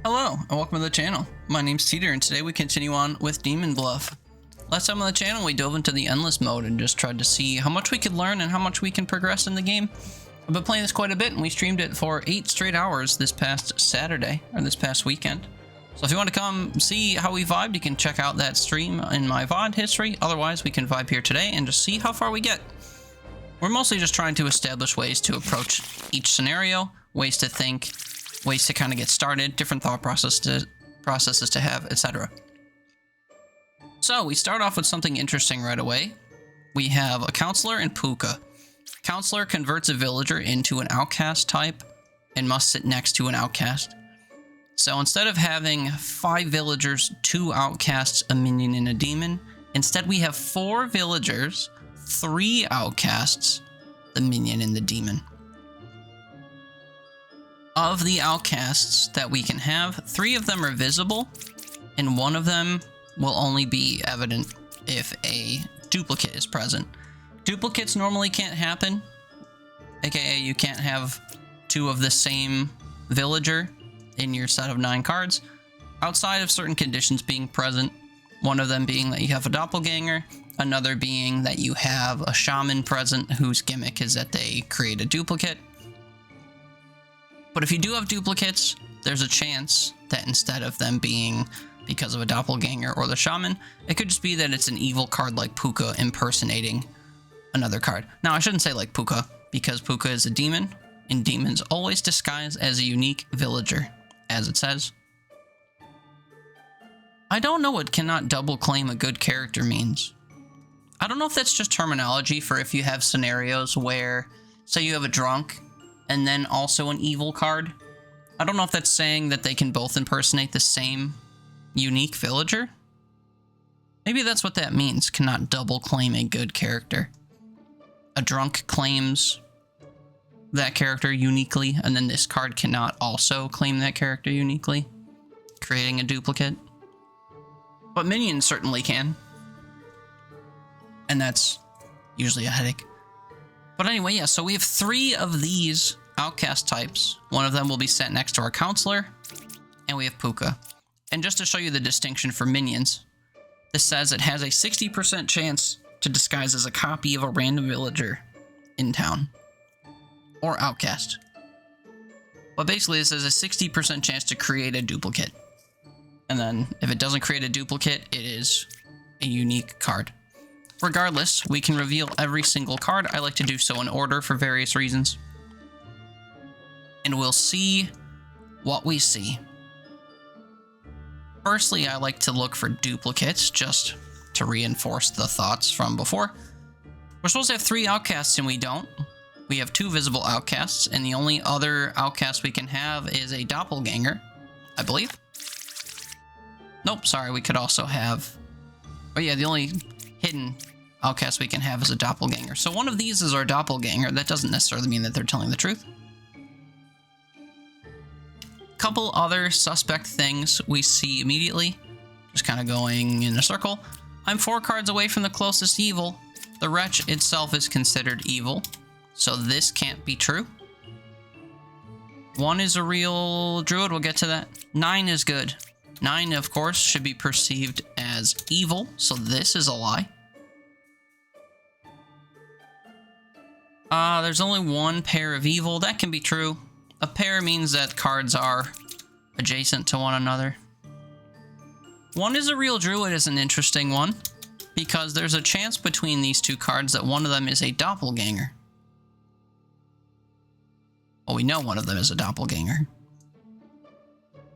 Hello, and welcome to the channel. My name's Teeter, and today we continue on with Demon Bluff. Last time on the channel, we dove into the Endless mode and just tried to see how much we could learn and how much we can progress in the game. I've been playing this quite a bit, and we streamed it for 8 straight hours this past Saturday, or this past weekend. So if you want to come see how we vibed, you can check out that stream in my VOD history. Otherwise, we can vibe here today and just see how far we get. We're mostly just trying to establish ways to approach each scenario, ways to think, ways to kind of get started, different thought processes to have, etc. So we start off with something interesting right away. We have a counselor and Puka. Counselor converts a villager into an outcast type and must sit next to an outcast. So instead of having 5 villagers, 2 outcasts, a minion, and a demon, instead we have 4 villagers, 3 outcasts, the minion, and the demon. Of the outcasts that we can have, 3 of them are visible, and 1 of them will only be evident if a duplicate is present. Duplicates normally can't happen, aka you can't have 2 of the same villager in your set of 9 cards, outside of certain conditions being present, one of them being that you have a doppelganger, another being that you have a shaman present whose gimmick is that they create a duplicate. But if you do have duplicates, there's a chance that instead of them being because of a doppelganger or the shaman, it could just be that it's an evil card like Puka impersonating another card. Now, I shouldn't say like Puka, because Puka is a demon, and demons always disguise as a unique villager, as it says. I don't know what cannot double claim a good character means. I don't know if that's just terminology for if you have scenarios where, say you have a drunk, and then also an evil card. I don't know if that's saying that they can both impersonate the same unique villager. Maybe that's what that means, cannot double claim a good character. A drunk claims that character uniquely, and then this card cannot also claim that character uniquely, creating a duplicate. But minions certainly can. And that's usually a headache. But anyway, yeah, so we have 3 of these outcast types. One of them will be set next to our counselor, and we have Puka. And just to show you the distinction for minions, this says it has a 60% chance to disguise as a copy of a random villager in town, or outcast. But basically, this has a 60% chance to create a duplicate. And then, if it doesn't create a duplicate, it is a unique card. Regardless, we can reveal every single card. I like to do so in order for various reasons. And we'll see what we see. Firstly, I like to look for duplicates, just to reinforce the thoughts from before. We're supposed to have 3 outcasts, and we don't. We have 2 visible outcasts, and the only other outcast we can have is a doppelganger, I believe. Nope, sorry, we could also have... Oh yeah, the only hidden outcast we can have is a doppelganger. So one of these is our doppelganger. That doesn't necessarily mean that they're telling the truth. Couple other suspect things we see immediately. Just kind of going in a circle. I'm 4 cards away from the closest evil. The wretch itself is considered evil, so this can't be true. 1 is a real druid, we'll get to that. 9 is good. 9, of course, should be perceived as evil, so this is a lie. There's only 1 pair of evil. That can be true. A pair means that cards are adjacent to one another. 1 is a real druid is an interesting one, because there's a chance between these 2 cards that one of them is a doppelganger. Well, we know one of them is a doppelganger.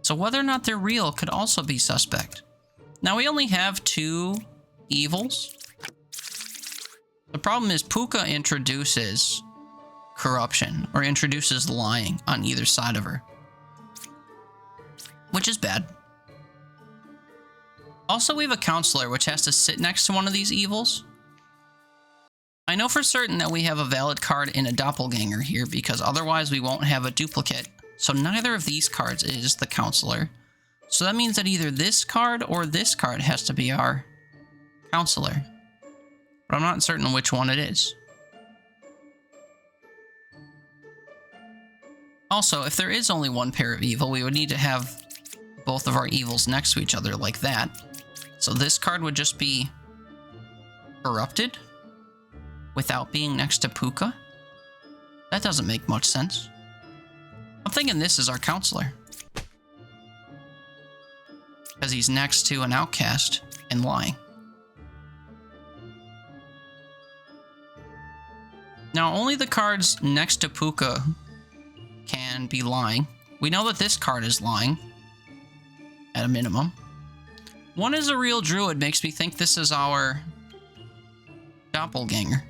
So whether or not they're real could also be suspect. Now, we only have 2 evils. The problem is Puka introduces corruption, or introduces lying on either side of her, which is bad. Also, we have a counselor, which has to sit next to one of these evils. I know for certain that we have a valid card in a doppelganger here, because otherwise we won't have a duplicate. So neither of these cards is the counselor. So that means that either this card or this card has to be our counselor. But I'm not certain which one it is. Also, if there is only 1 pair of evil, we would need to have both of our evils next to each other like that. So this card would just be corrupted without being next to Puka. That doesn't make much sense. I'm thinking this is our counselor, because he's next to an outcast and lying. Now, only the cards next to Puka can be lying. We know that this card is lying, at a minimum. One is a real druid, makes me think this is our doppelganger.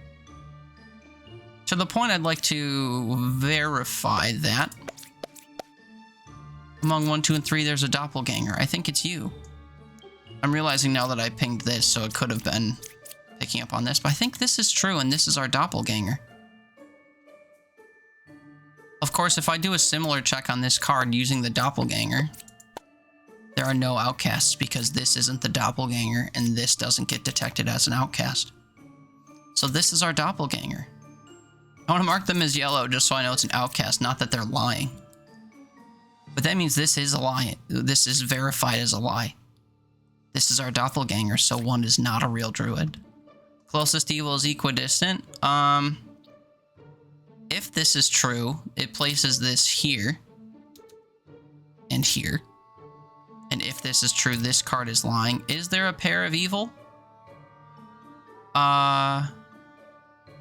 To the point I'd like to verify that. Among 1, 2, and 3, there's a doppelganger. I think it's you. I'm realizing now that I pinged this, so it could have been picking up on this, but I think this is true, and this is our doppelganger. Of course, if I do a similar check on this card using the doppelganger, there are no outcasts because this isn't the doppelganger, and this doesn't get detected as an outcast. So this is our doppelganger. I want to mark them as yellow just so I know it's an outcast, not that they're lying. But that means this is a lie. This is verified as a lie. This is our doppelganger, so one is not a real druid. Closest evil is equidistant. If this is true, it places this here and here. And if this is true, this card is lying. Is there a pair of evil?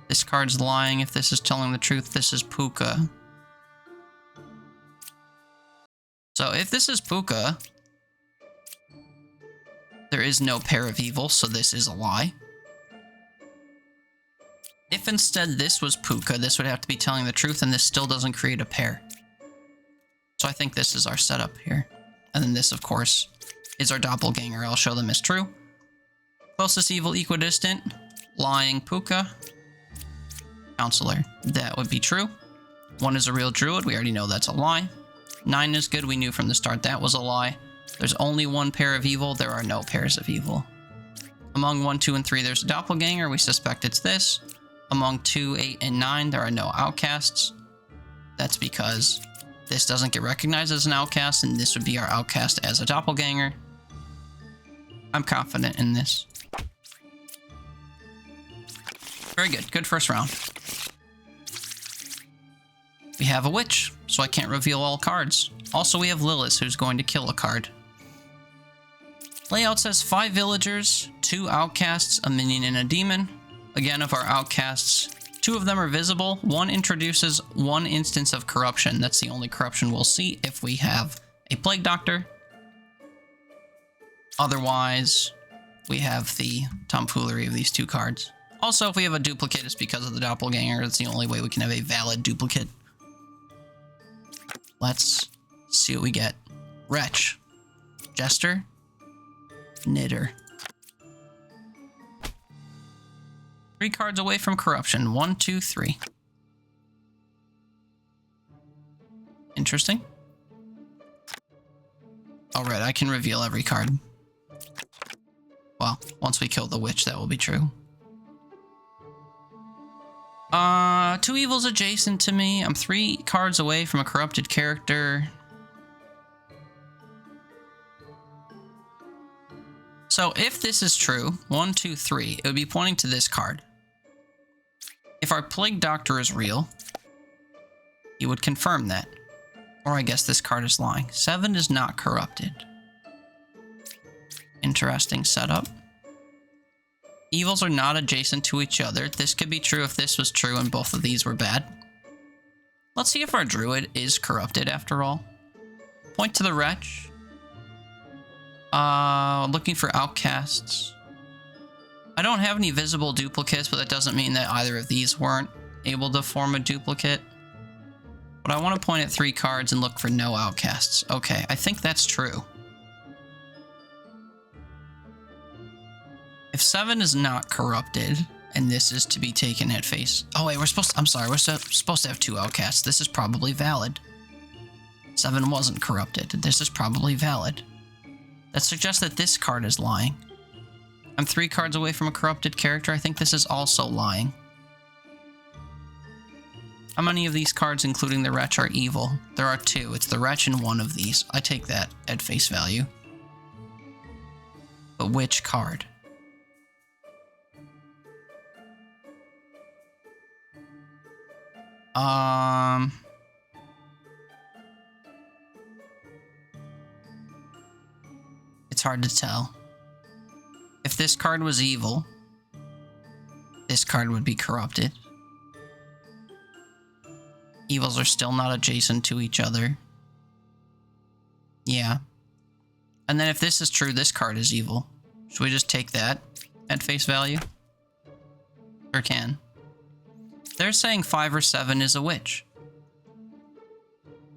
This card's lying. If this is telling the truth, this is Puka. So if this is Puka, there is no pair of evil, so this is a lie. If instead this was Puka, this would have to be telling the truth, and this still doesn't create a pair. So I think this is our setup here. And then this, of course, is our doppelganger. I'll show them as true. Closest evil equidistant, lying Puka, counselor. That would be true. 1 is a real druid. We already know that's a lie. 9 is good. We knew from the start that was a lie. There's only one pair of evil. There are no pairs of evil. Among 1, 2, and 3, there's a doppelganger. We suspect it's this. Among 2, 8, and 9, there are no outcasts. That's because this doesn't get recognized as an outcast, and this would be our outcast as a doppelganger. I'm confident in this. Very good. Good first round. We have a witch, so I can't reveal all cards. Also, we have Lilith, who's going to kill a card. Layout says 5 villagers, 2 outcasts, a minion, and a demon. Again, of our outcasts, 2 of them are visible. 1 introduces 1 instance of corruption. That's the only corruption we'll see if we have a plague doctor. Otherwise, we have the tomfoolery of these 2 cards. Also, if we have a duplicate, it's because of the doppelganger. It's the only way we can have a valid duplicate. Let's see what we get. Wretch. Jester. Knitter. 3 cards away from corruption. 1, 2, 3. Interesting. Alright, I can reveal every card. Well, once we kill the witch, that will be true. 2 evils adjacent to me. I'm 3 cards away from a corrupted character. So if this is true, 1, 2, 3, it would be pointing to this card. If our plague doctor is real, he would confirm that. Or I guess this card is lying. 7 is not corrupted. Interesting setup. Evils are not adjacent to each other. This could be true if this was true and both of these were bad. Let's see if our druid is corrupted after all. Point to the wretch. Looking for outcasts. I don't have any visible duplicates, but that doesn't mean that either of these weren't able to form a duplicate. But I want to point at 3 cards and look for no outcasts. Okay, I think that's true. If 7 is not corrupted, and this is to be taken at face... Oh wait, we're supposed to have 2 outcasts. This is probably valid. 7 wasn't corrupted. This is probably valid. That suggests that this card is lying. I'm 3 cards away from a corrupted character. I think this is also lying. How many of these cards, including the Wretch, are evil? There are 2. It's the Wretch and 1 of these. I take that at face value. But which card? It's hard to tell. If this card was evil, this card would be corrupted. Evils are still not adjacent to each other. Yeah. And then if this is true, this card is evil. Should we just take that at face value? Or can? They're saying 5 or 7 is a witch.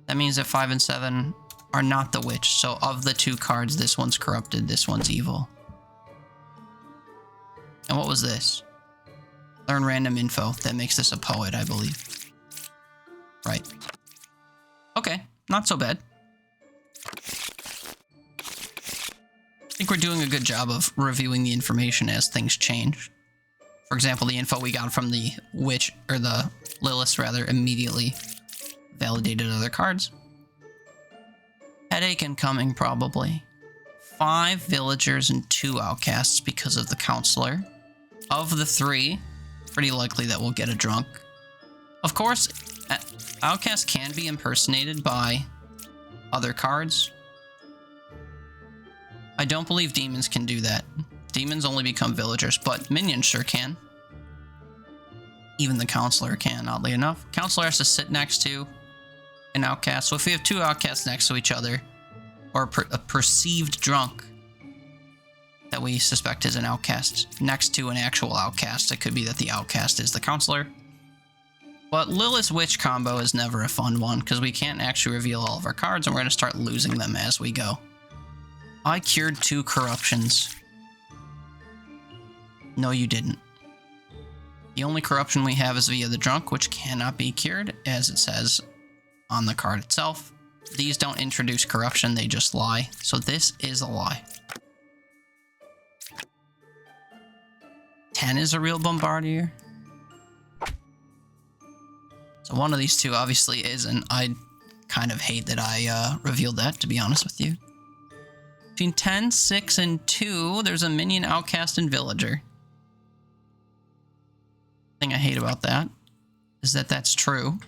That means that 5 and 7 are not the witch. So of the 2 cards, this one's corrupted, this one's evil. And what was this? Learn random info. That makes this a poet, I believe. Right. Okay, not so bad. I think we're doing a good job of reviewing the information as things change. For example, the info we got from the witch, or the Lilith rather, immediately validated other cards. Headache incoming, probably. 5 villagers and 2 outcasts because of the counselor. Of the 3, pretty likely that we'll get a drunk. Of course, outcasts can be impersonated by other cards. I don't believe demons can do that. Demons only become villagers, but minions sure can. Even the counselor can, oddly enough. Counselor has to sit next to an outcast. So if we have 2 outcasts next to each other, or a perceived drunk that we suspect is an outcast next to an actual outcast, it could be that the outcast is the counselor. But Lilith's Witch combo is never a fun one, because we can't actually reveal all of our cards, and we're going to start losing them as we go. I cured 2 corruptions. No, you didn't. The only corruption we have is via the drunk, which cannot be cured, as it says on the card itself. These don't introduce corruption, they just lie. So this is a lie. 10 is a real bombardier. So one of these 2 obviously isn't. I kind of hate that I revealed that, to be honest with you. Between 10, 6, and 2, there's a minion, outcast, and villager. The thing I hate about that is that that's true.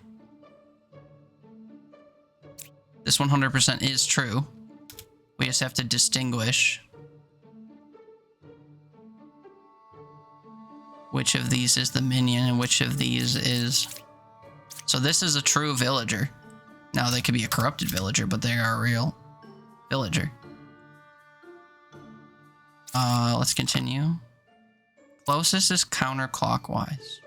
This 100% is true. We just have to distinguish which of these is the minion and which of these is... So this is a true villager. Now they could be a corrupted villager, but they are a real villager. Let's continue. Closest is counterclockwise.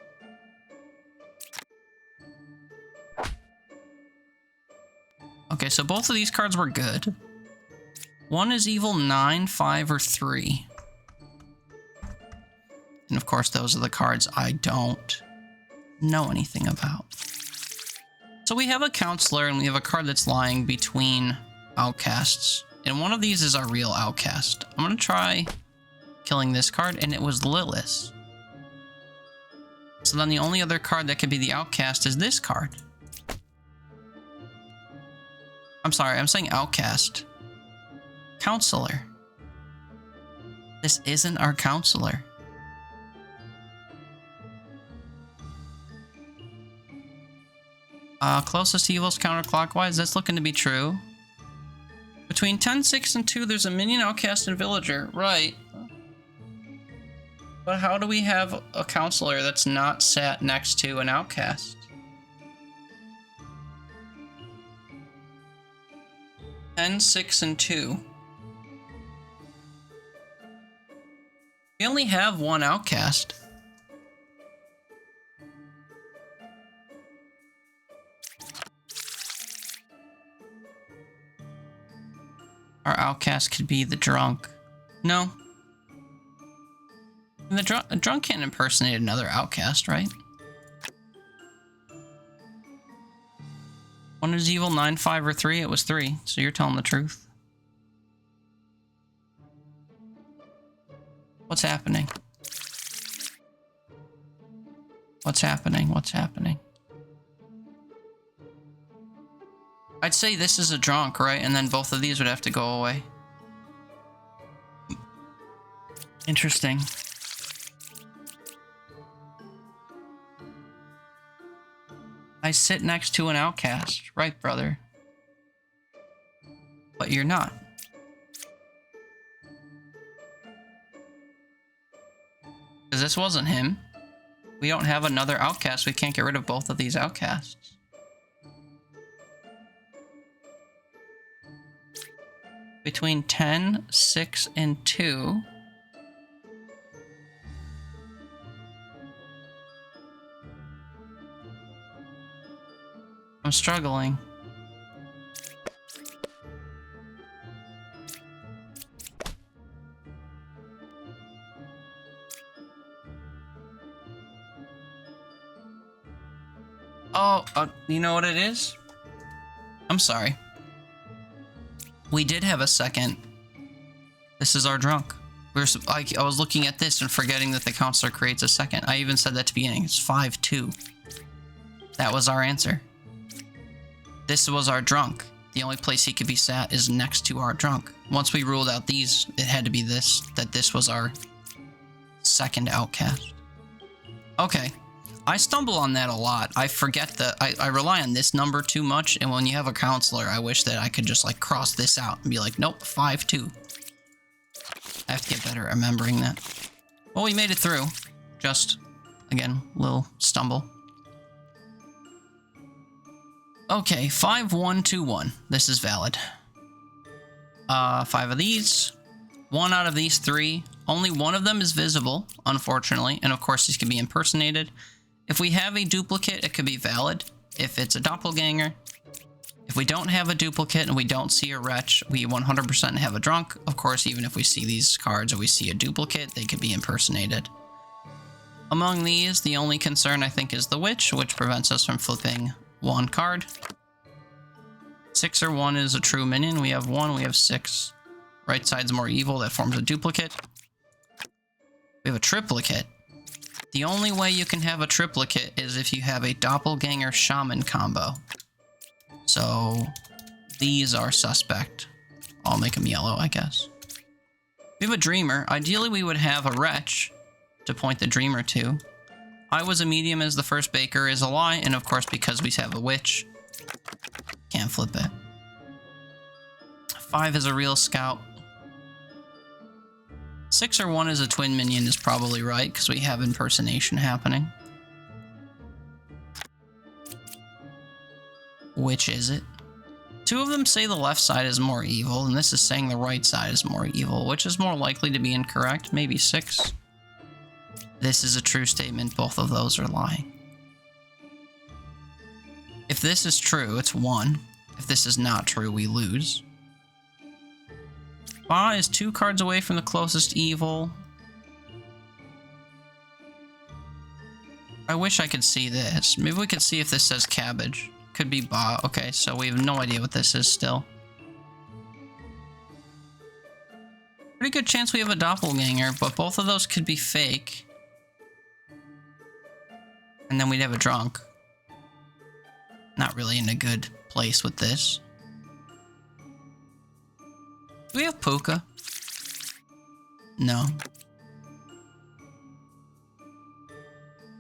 Okay, so both of these cards were good. One is evil 9, 5, or 3. And of course, those are the cards I don't know anything about. So we have a counselor and we have a card that's lying between outcasts. And one of these is our real outcast. I'm going to try killing this card, and it was Lilith. So then the only other card that could be the outcast is this card. I'm sorry, I'm saying outcast. Counselor. This isn't our counselor. Closest evils counterclockwise. That's looking to be true. Between 10, 6, and 2, there's a minion, outcast, and villager. Right. But how do we have a counselor that's not sat next to an outcast? Ten, 6, and 2. We only have one outcast. Our outcast could be the drunk. No. The drunk can't impersonate another outcast, right? One is evil, 9, 5, or 3. It was 3, so you're telling the truth. What's happening? What's happening? What's happening? I'd say this is a drunk, right? And then both of these would have to go away. Interesting. I sit next to an outcast. Right, brother. But you're not. Because this wasn't him. We don't have another outcast. We can't get rid of both of these outcasts. Between 10, 6, and 2. I'm struggling. Oh, you know what it is? I'm sorry. We did have a second. This is our drunk. I was looking at this and forgetting that the counselor creates a second. I even said that at the beginning. It's 5-2. That was our answer. This was our drunk. The only place he could be sat is next to our drunk. Once we ruled out these, it had to be this, that this was our second outcast. Okay. I stumble on that a lot. I forget that I rely on this number too much, and when you have a counselor, I wish that I could just like cross this out and be like, nope, 5-2. I have to get better at remembering that. Well, we made it through. Just, again, little stumble. Okay, 5-1-2-1. This is valid. 5 of these. 1 out of these 3. Only one of them is visible, unfortunately, and of course these can be impersonated. If we have a duplicate, it could be valid. If it's a doppelganger. If we don't have a duplicate and we don't see a wretch, we 100% have a drunk. Of course, even if we see these cards or we see a duplicate, they could be impersonated. Among these, the only concern I think is the witch, which prevents us from flipping 1 card. 6 or 1 is a true minion. We have 1, we have 6. Right side's more evil, that forms a duplicate. We have a triplicate. The only way you can have a triplicate is if you have a doppelganger shaman combo. So these are suspect. I'll make them yellow, I guess. We have a dreamer. Ideally, we would have a wretch to point the dreamer to. I was a medium as the first baker is a lie, and of course, because we have a witch, can't flip it. 5 is a real scout. 6 or 1 is a twin minion is probably right, because we have impersonation happening. Which is it? 2 of them say the left side is more evil, and this is saying the right side is more evil. Which is more likely to be incorrect? Maybe 6. This is a true statement. Both of those are lying. If this is true, it's 1. If this is not true, we lose. Ba is 2 cards away from the closest evil. I wish I could see this. Maybe we could see if this says cabbage. Could be Ba. Okay, so we have no idea what this is still. Pretty good chance we have a doppelganger, but both of those could be fake. And then we'd have a drunk. Not really in a good place with this. Do we have Puka? No.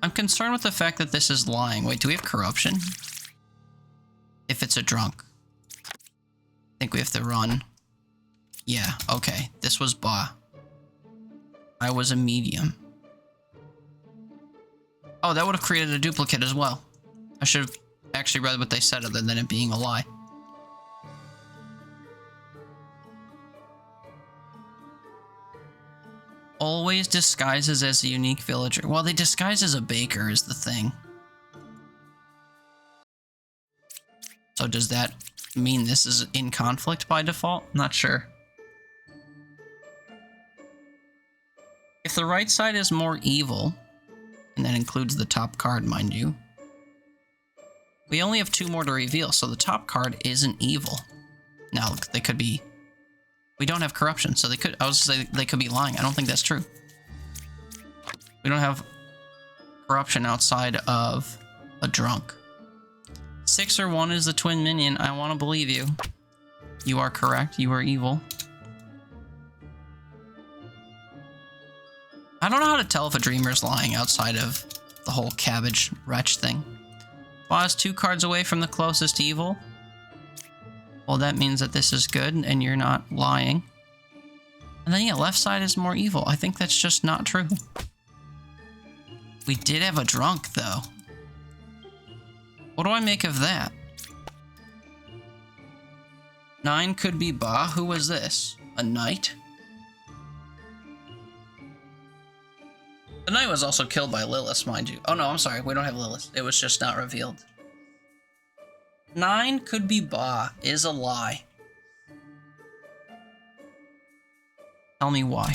I'm concerned with the fact that this is lying. Wait, do we have corruption? If it's a drunk. I think we have to run. Yeah, okay. This was Ba. I was a medium. Oh, that would have created a duplicate as well. I should have actually read what they said other than it being a lie. Always disguises as a unique villager. Well, they disguise as a baker is the thing. So does that mean this is in conflict by default? Not sure. If the right side is more evil, and that includes the top card, mind you, we only have 2 more to reveal, so the top card isn't evil. Now, they could be... We don't have corruption, so they could... I was going to say they could be lying. I don't think that's true. We don't have corruption outside of a drunk. 6 or 1 is the twin minion. I want to believe you. You are correct. You are evil. I don't know how to tell if a dreamer's lying outside of the whole cabbage wretch thing. Boss 2 cards away from the closest evil. Well, that means that this is good and you're not lying. And then, yeah, left side is more evil. I think that's just not true. We did have a drunk, though. What do I make of that? 9 could be Ba. Who was this? A knight? The knight was also killed by Lilith, mind you. Oh no, I'm sorry. We don't have Lilith. It was just not revealed. 9 could be Ba is a lie. Tell me why.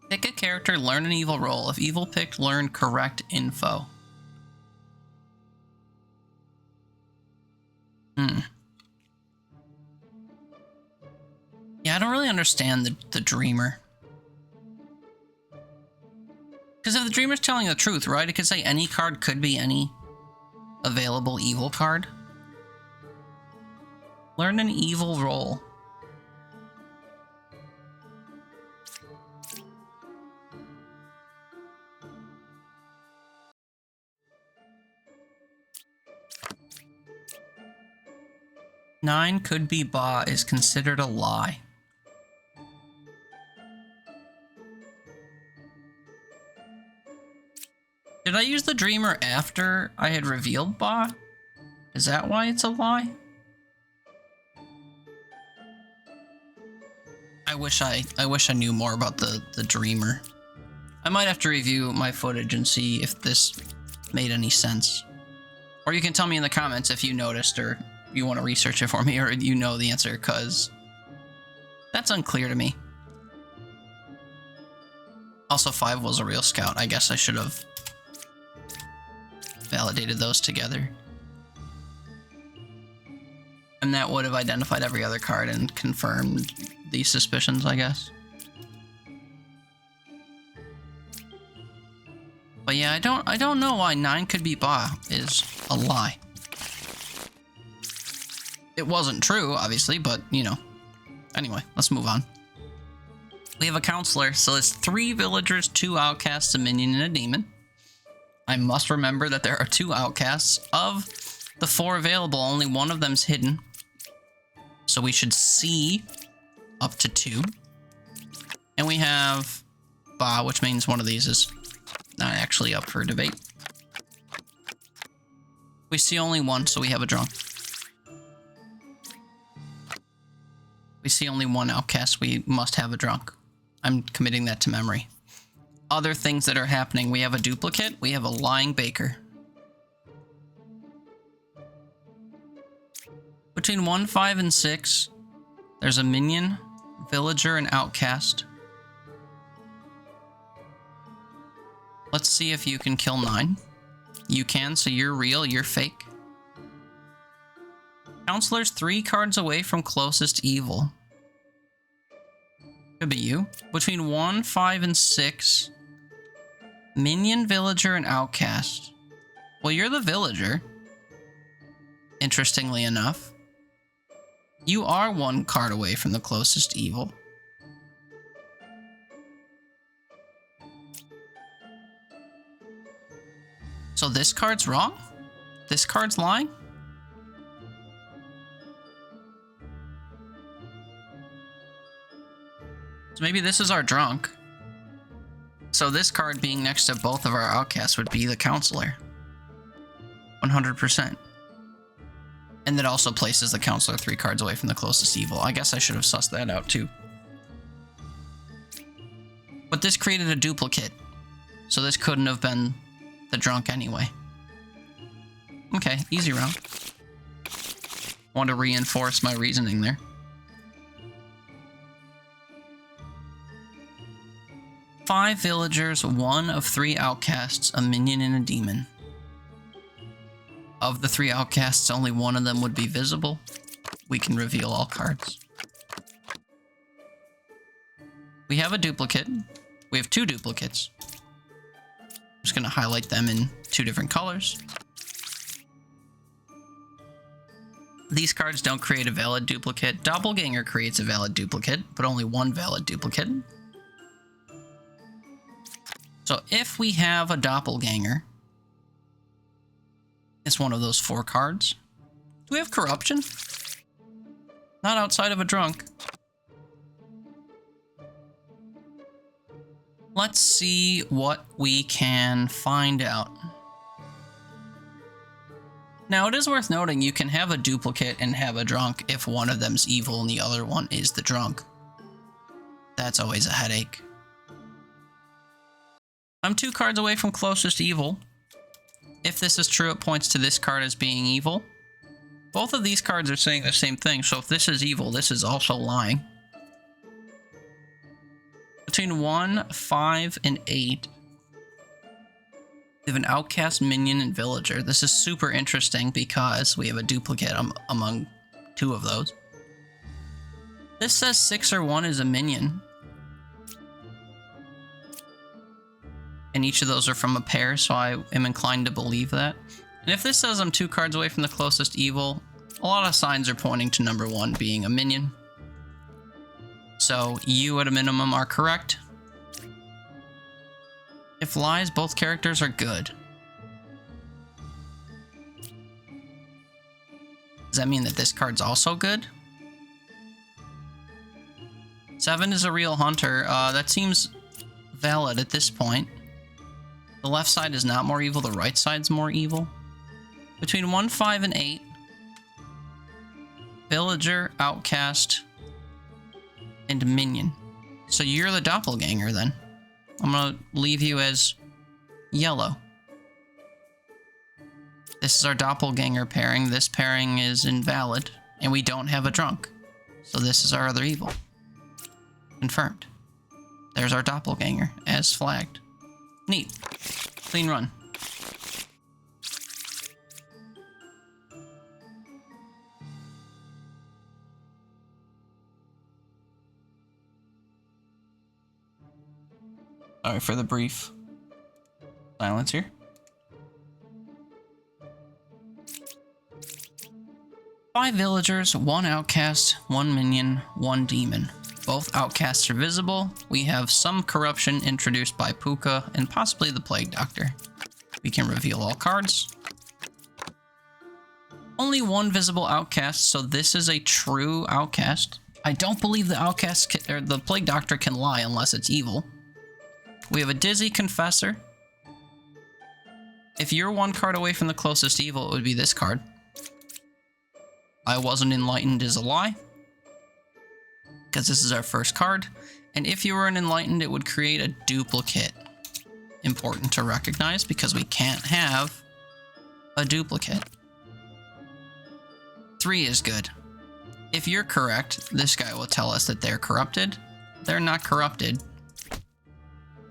Pick a character, learn an evil role. If evil picked, learn correct info. Yeah, I don't really understand the dreamer. Because if the dreamer's telling the truth, right? It could say any card could be any available evil card. Learn an evil role. Nine could be Ba is considered a lie. Did I use the dreamer after I had revealed Ba? Is that why it's a lie? I wish I knew more about the dreamer. I might have to review my footage and see if this made any sense. Or you can tell me in the comments if you noticed or you want to research it for me or you know the answer, because that's unclear to me. Also, 5 was a real scout. I guess I should have validated those together. And that would have identified every other card and confirmed these suspicions, I guess. But yeah, I don't know why 9 could be Ba is a lie. It wasn't true, obviously, but, you know. Anyway, let's move on. We have a counselor, so it's 3 villagers, 2 outcasts, a minion, and a demon. I must remember that there are 2 outcasts. Of the 4 available, only one of them's hidden. So we should see up to 2. And we have Ba, which means one of these is not actually up for debate. We see only 1, so we have a drunk. We see only 1 outcast, we must have a drunk. I'm committing that to memory. Other things that are happening, we have a duplicate, we have a lying baker. Between 1, 5, and 6, there's a minion, villager, and outcast. Let's see if you can kill 9. You can, so you're real, you're fake. Counselor's 3 cards away from closest evil. Could be you. Between 1, 5, and 6, minion, villager, and outcast. Well, you're the villager. Interestingly enough. You are 1 card away from the closest evil. So this card's wrong? This card's lying? So maybe this is our drunk. So this card being next to both of our outcasts would be the counselor. 100%. And that also places the counselor 3 cards away from the closest evil. I guess I should have sussed that out too. But this created a duplicate. So this couldn't have been the drunk anyway. Okay, easy round. Want to reinforce my reasoning there. Five villagers, 1 of 3 outcasts, a minion, and a demon. Of the 3 outcasts, only 1 of them would be visible. We can reveal all cards. We have a duplicate. We have 2 duplicates. I'm just going to highlight them in 2 different colors. These cards don't create a valid duplicate. Doppelganger creates a valid duplicate, but only 1 valid duplicate. So if we have a doppelganger, it's one of those 4 cards. Do we have corruption? Not outside of a drunk. Let's see what we can find out. Now, it is worth noting you can have a duplicate and have a drunk if one of them's evil and the other one is the drunk. That's always a headache. I'm 2 cards away from closest evil. If this is true, it points to this card as being evil. Both of these cards are saying the same thing, so if this is evil, this is also lying. Between 1, 5, and 8, we have an outcast, minion, and villager. This is super interesting because we have a duplicate among 2 of those. This says 6 or 1 is a minion. And each of those are from a pair, so I am inclined to believe that. And if this says I'm 2 cards away from the closest evil, a lot of signs are pointing to number 1 being a minion. So you at a minimum are correct. If lies, both characters are good. Does that mean that this card's also good? 7 is a real hunter. That seems valid at this point. The left side is not more evil, the right side's more evil. Between 1, 5, and 8, villager, outcast, and minion. So you're the doppelganger then. I'm gonna leave you as yellow. This is our doppelganger pairing. This pairing is invalid, and we don't have a drunk. So this is our other evil. Confirmed. There's our doppelganger, as flagged. Neat. Clean run. Sorry for the brief silence here. Five villagers, 1 outcast, 1 minion, 1 demon. Both outcasts are visible. We have some corruption introduced by Puka and possibly the Plague Doctor. We can reveal all cards. Only 1 visible outcast, so this is a true outcast. I don't believe the outcast or the Plague Doctor can lie unless it's evil. We have a Dizzy Confessor. If you're 1 card away from the closest evil, it would be this card. I wasn't enlightened is a lie, because this is our first card. And if you were an enlightened, it would create a duplicate. Important to recognize because we can't have a duplicate. 3 is good. If you're correct, this guy will tell us that they're corrupted. They're not corrupted.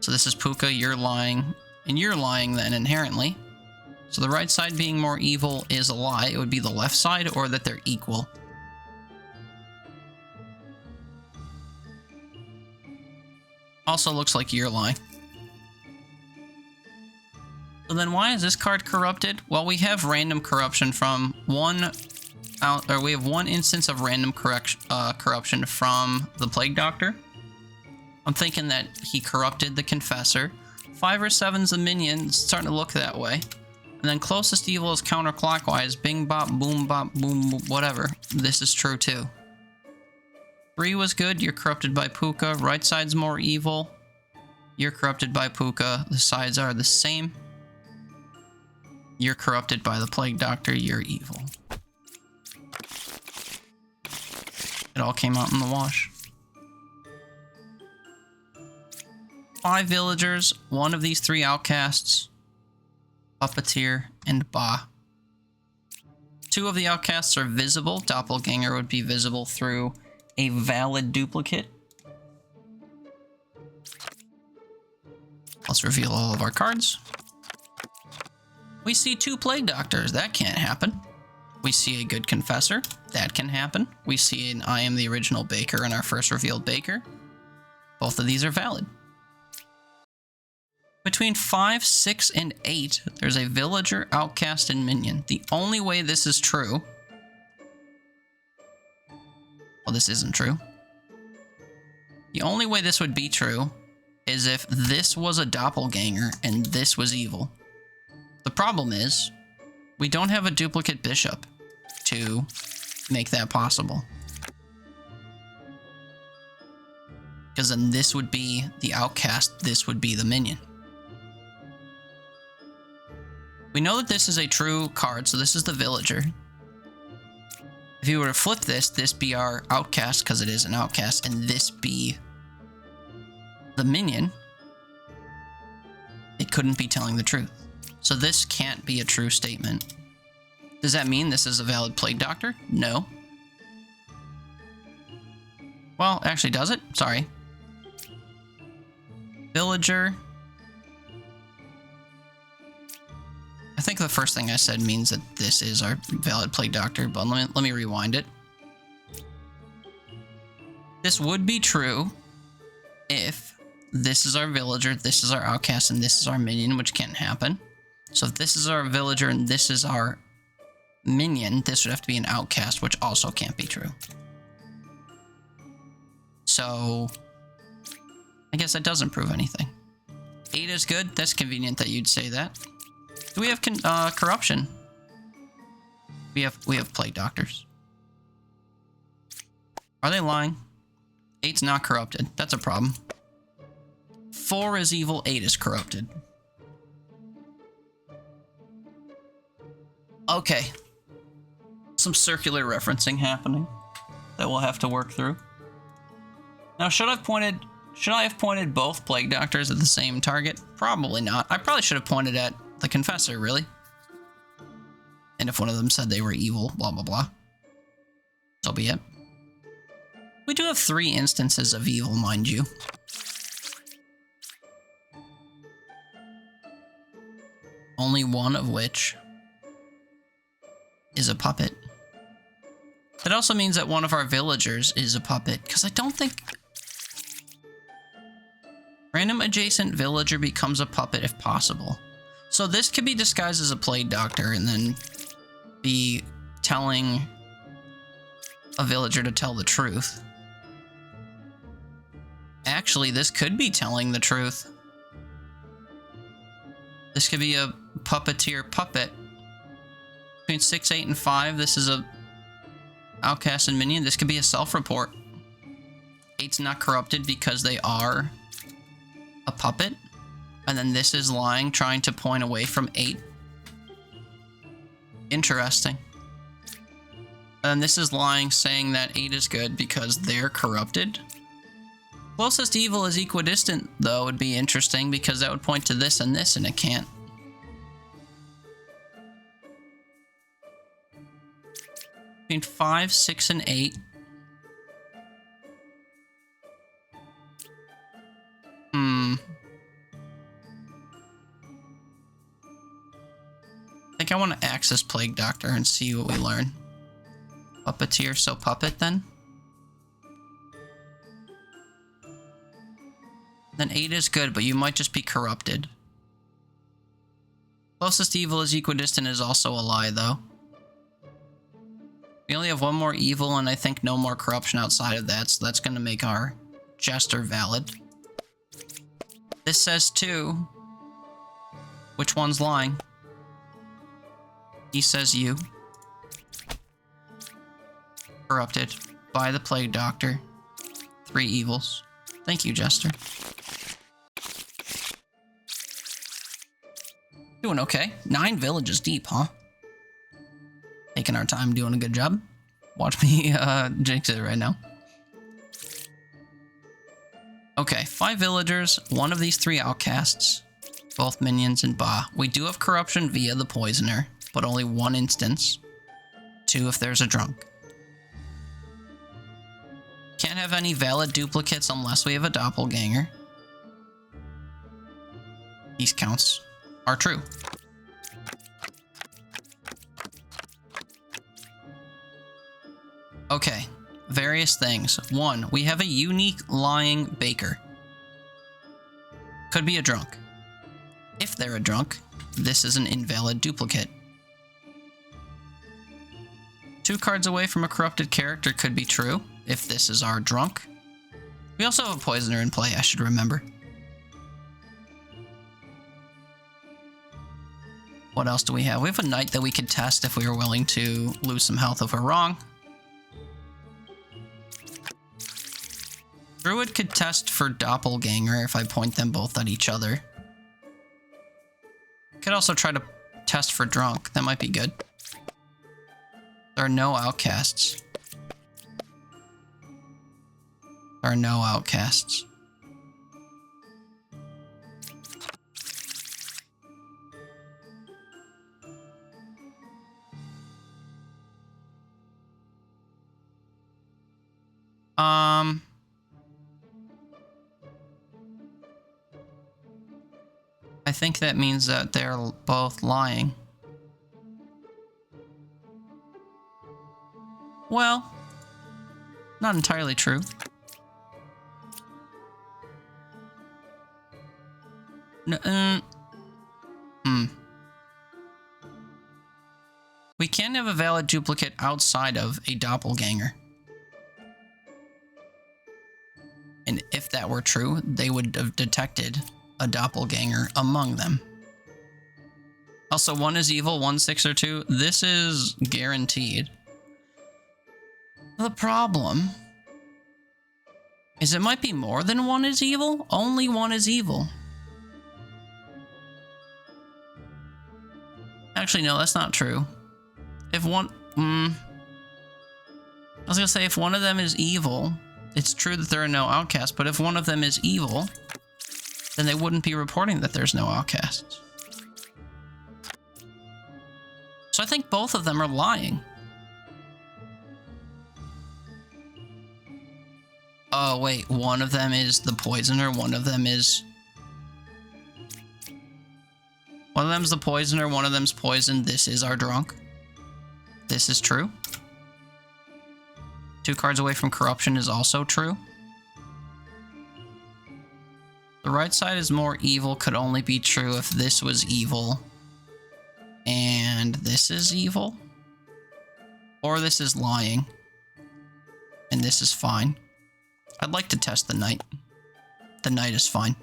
So this is Puka, you're lying, and you're lying then inherently. So the right side being more evil is a lie. It would be the left side or that they're equal. Also looks like you're lying. So then why is this card corrupted? Well, we have random corruption from we have 1 instance of random corruption from the Plague Doctor. I'm thinking that he corrupted the Confessor. 5 or 7's the minion, it's starting to look that way. And then closest evil is counterclockwise, bing bop, boom, whatever. This is true too. 3 was good, you're corrupted by Puka. Right side's more evil. You're corrupted by Puka. The sides are the same. You're corrupted by the Plague Doctor, you're evil. It all came out in the wash. 5 villagers, 1 of these 3 outcasts, Puppeteer, and Ba. 2 of the outcasts are visible. Doppelganger would be visible through a valid duplicate. Let's reveal all of our cards. We see 2 Plague Doctors. That can't happen. We see a good Confessor. That can happen. We see an I am the original Baker in our first revealed Baker. Both of these are valid. Between 5, 6, and 8, there's a villager, outcast, and minion. The only way this is true... Well, this isn't true. The only way this would be true is if this was a doppelganger and this was evil. The problem is, we don't have a duplicate bishop to make that possible. Because then this would be the outcast, this would be the minion. We know that this is a true card, so this is the villager. If you were to flip this, this be our outcast, because it is an outcast, and this be the minion, it couldn't be telling the truth. So this can't be a true statement. Does that mean this is a valid plague doctor? No. Well, actually, does it? Sorry. Villager. I think the first thing I said means that this is our valid plague doctor, but let me rewind it. This would be true if this is our villager, this is our outcast, and this is our minion, which can't happen. So if this is our villager and this is our minion, this would have to be an outcast, which also can't be true. So I guess that doesn't prove anything. 8 is good. That's convenient that you'd say that. Do we have corruption? We have plague doctors. Are they lying? 8's not corrupted. That's a problem. 4 is evil. 8 is corrupted. Okay. Some circular referencing happening that we'll have to work through. Now, should I have pointed both plague doctors at the same target? Probably not. I probably should have pointed at the confessor, really. And if one of them said they were evil, blah, blah, blah. So be it. We do have 3 instances of evil, mind you. Only one of which is a puppet. That also means that one of our villagers is a puppet, because I don't think... Random adjacent villager becomes a puppet if possible. So this could be disguised as a plague doctor and then be telling a villager to tell the truth. Actually, this could be telling the truth. This could be a puppeteer puppet. Between 6, 8, and 5, this is a outcast and minion. This could be a self-report. 8's not corrupted because they are a puppet. And then this is lying, trying to point away from 8. Interesting. And this is lying, saying that 8 is good because they're corrupted. Closest evil is equidistant, though, would be interesting because that would point to this, and it can't. Between 5, 6, and 8. I think I want to access Plague Doctor and see what we learn. Puppeteer, so puppet then? Then 8 is good, but you might just be corrupted. Closest evil is equidistant is also a lie, though. We only have one more evil, and I think no more corruption outside of that, so that's going to make our jester valid. This says 2. Which one's lying? He says you. Corrupted by the Plague Doctor. 3 evils. Thank you, Jester. Doing okay. 9 villages deep, huh? Taking our time, doing a good job. Watch me jinx it right now. Okay, 5 villagers, 1 of these 3 outcasts, both minions and Ba. We do have corruption via the poisoner, but only 1 instance. 2 if there's a drunk. Can't have any valid duplicates unless we have a doppelganger. These counts are true. Okay, various things. 1, we have a unique lying baker. Could be a drunk. If they're a drunk, this is an invalid duplicate. 2 cards away from a corrupted character could be true, if this is our drunk. We also have a poisoner in play, I should remember. What else do we have? We have a knight that we could test if we were willing to lose some health if we're wrong. Druid could test for doppelganger if I point them both at each other. Could also try to test for drunk. That might be good. There are no outcasts. There are no outcasts. I think that means that they're both lying. Well, not entirely true. We can have a valid duplicate outside of a doppelganger. And if that were true, they would have detected a doppelganger among them. Also, 1 is evil, 1, 6, or 2. This is guaranteed. The problem is it might be more than 1 is evil. Only 1 is evil. Actually, no, that's not true. If one... I was gonna say, if one of them is evil, it's true that there are no outcasts, but if one of them is evil, then they wouldn't be reporting that there's no outcasts. So I think both of them are lying. Oh, wait, one of them is the poisoner, one of them is... One of them's the poisoner, one of them's poisoned. This is our drunk. This is true. 2 cards away from corruption is also true. The right side is more evil could only be true if this was evil and this is evil. Or this is lying and this is fine. I'd like to test the knight. The knight is fine.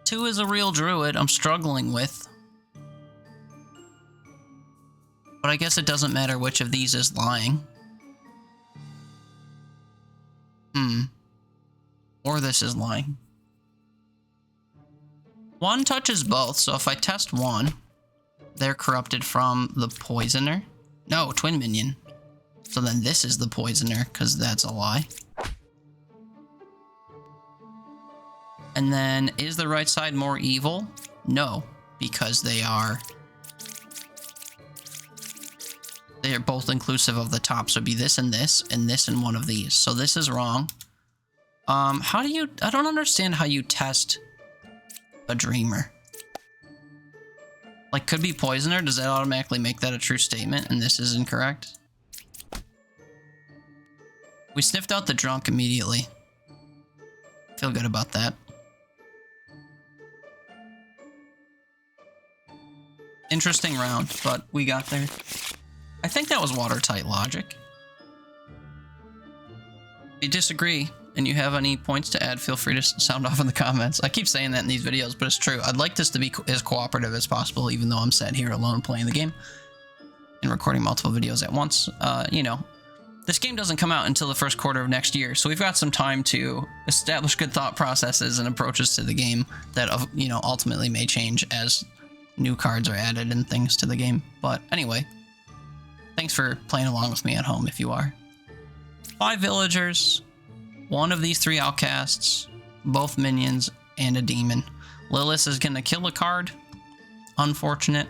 2 is a real druid I'm struggling with. But I guess it doesn't matter which of these is lying. Or this is lying. 1 touches both, so if I test 1, they're corrupted from the poisoner. No, twin minion. So then this is the poisoner, because that's a lie. And then, is the right side more evil? No, because they are both inclusive of the top. So it'd be this and this, and this and one of these. So this is wrong. How do you... I don't understand how you test a dreamer. Like, could be poisoner. Does that automatically make that a true statement? And this is incorrect? We sniffed out the drunk immediately. Feel good about that. Interesting round, but we got there. I think that was watertight logic. If you disagree and you have any points to add, feel free to sound off in the comments. I keep saying that in these videos, but it's true. I'd like this to be as cooperative as possible, even though I'm sat here alone playing the game and recording multiple videos at once. You know, this game doesn't come out until the first quarter of next year, so we've got some time to establish good thought processes and approaches to the game that, you know, ultimately may change as new cards are added and things to the game. But anyway, thanks for playing along with me at home if you are. 5 villagers, 1 of these 3 outcasts, both minions, and a demon. Lilith is going to kill a card. Unfortunate.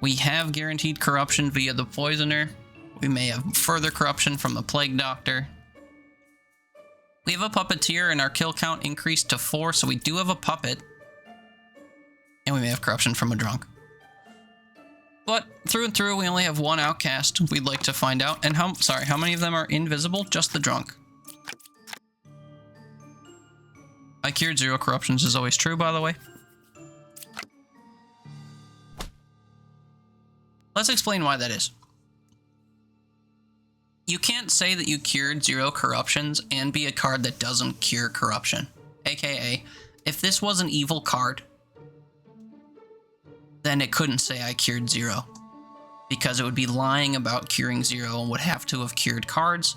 We have guaranteed corruption via the poisoner. We may have further corruption from the plague doctor. We have a puppeteer and our kill count increased to 4, so we do have a puppet. And we may have corruption from a drunk. But through and through, we only have 1 outcast we'd like to find out. And how many of them are invisible? Just the drunk. I cured 0 corruptions is always true, by the way. Let's explain why that is. You can't say that you cured 0 corruptions and be a card that doesn't cure corruption. AKA, if this was an evil card, then it couldn't say I cured 0. Because it would be lying about curing 0 and would have to have cured cards.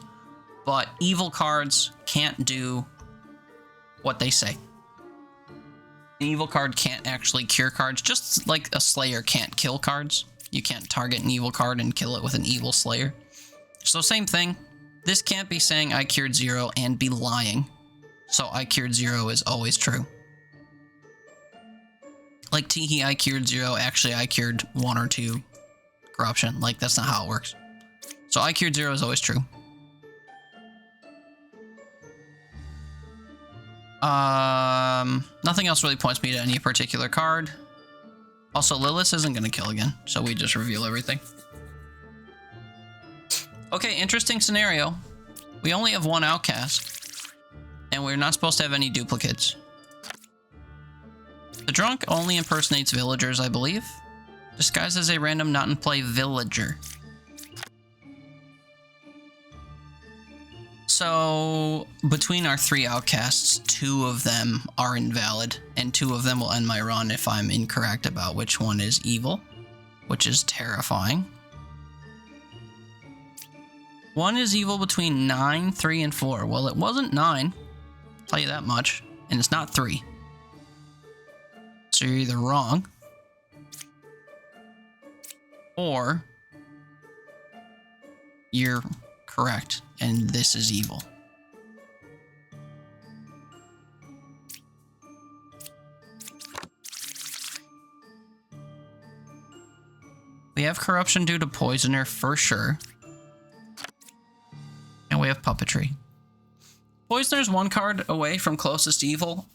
But evil cards can't do what they say. An evil card can't actually cure cards, just like a Slayer can't kill cards. You can't target an evil card and kill it with an evil Slayer. So same thing. This can't be saying I cured 0 and be lying. So I cured 0 is always true. Like Teehee, I cured 0. Actually, I cured 1 or 2 corruption. Like, that's not how it works. So I cured 0 is always true. Nothing else really points me to any particular card. Also, Lilith isn't going to kill again, so we just reveal everything. Okay, interesting scenario. We only have 1 outcast, and we're not supposed to have any duplicates. The drunk only impersonates villagers, I believe. Disguised as a random not-in-play villager. So, between our 3 outcasts, 2 of them are invalid, and 2 of them will end my run if I'm incorrect about which one is evil, which is terrifying. 1 is evil between 9, 3, and 4. Well, it wasn't 9, I'll tell you that much, and it's not 3. So you're either wrong, or you're correct, and this is evil. We have corruption due to poisoner for sure. And we have puppetry. Poisoner's 1 card away from closest evil.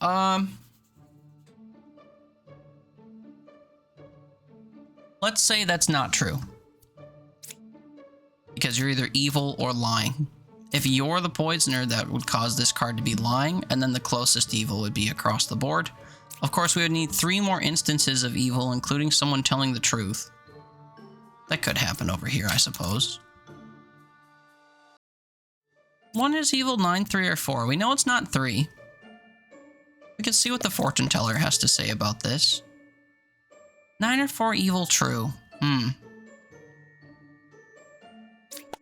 Let's say that's not true. Because you're either evil or lying. If you're the poisoner, that would cause this card to be lying, and then the closest evil would be across the board. Of course, we would need 3 more instances of evil, including someone telling the truth. That could happen over here, I suppose. 1 is evil, 9, 3, or 4. We know it's not 3. We can see what the fortune teller has to say about this. 9 or 4 evil true.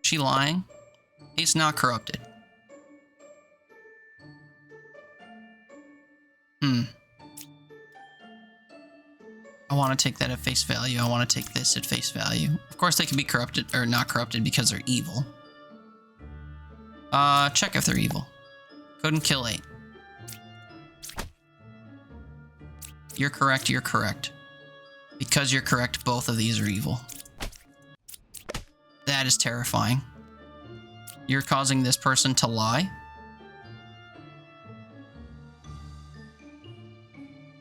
She lying? He's not corrupted. I want to take that at face value. I want to take this at face value. Of course, they can be corrupted or not corrupted because they're evil. Check if they're evil. Couldn't kill 8. You're correct, you're correct. Because you're correct, both of these are evil. That is terrifying. You're causing this person to lie.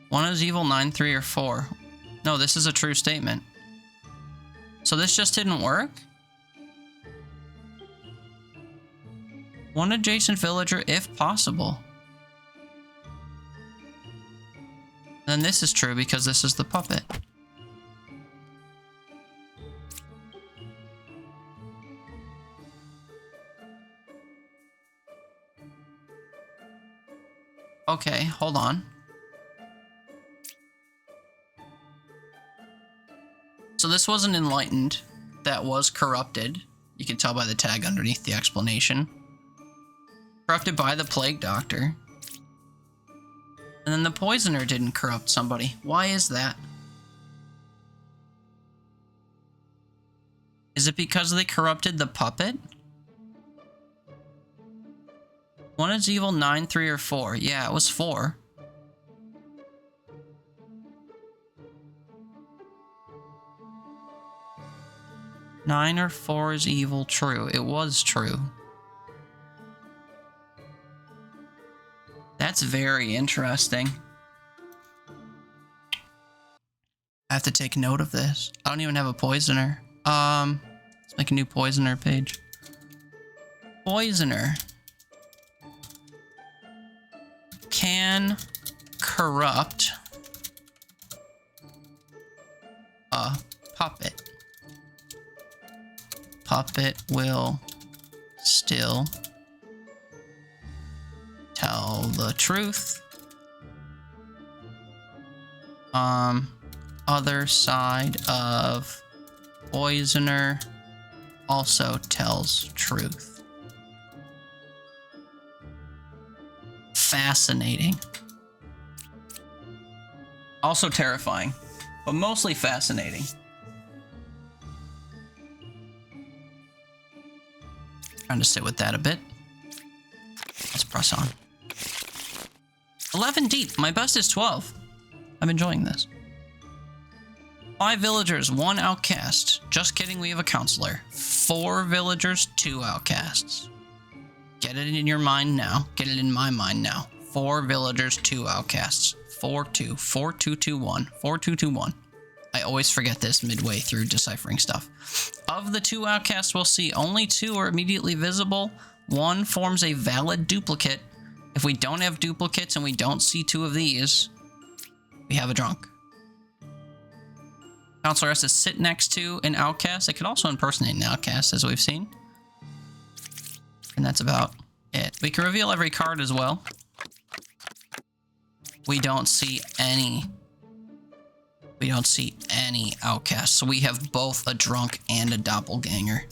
1 is evil, 9, 3, or 4. No, this is a true statement. So this just didn't work? 1 adjacent villager if possible. Then this is true because this is the puppet. Okay, hold on. So this was an enlightened that was corrupted. You can tell by the tag underneath the explanation. Corrupted by the plague doctor. And then the poisoner didn't corrupt somebody. Why is that? Is it because they corrupted the puppet? 1 is evil, 9, 3, or 4. Yeah, it was 4. Nine or 4 is evil, true. It was true. That's very interesting. I have to take note of this. I don't even have a poisoner. Let's make a new poisoner page. Poisoner. can corrupt a puppet. Puppet will still tell the truth. Other side of poisoner also tells truth. Fascinating. Also terrifying, but mostly fascinating. Trying to sit with that a bit. Let's press on. 11 deep. My best is 12. I'm enjoying this. 5 villagers, 1 outcast. Just kidding, we have a counselor. 4 villagers, 2 outcasts. Get it in your mind now. Get it in my mind now. 4 villagers, 2 outcasts. 4-2. 4-2-2-1. 4-2-2-1. I always forget this midway through deciphering stuff. Of the 2 outcasts we'll see, only 2 are immediately visible. 1 forms a valid duplicate. If we don't have duplicates and we don't see 2 of these, we have a drunk. Counselor has to sit next to an outcast. It could also impersonate an outcast, as we've seen. And that's about it. We can reveal every card as well. We don't see any. We don't see any outcasts. So we have both a drunk and a doppelganger.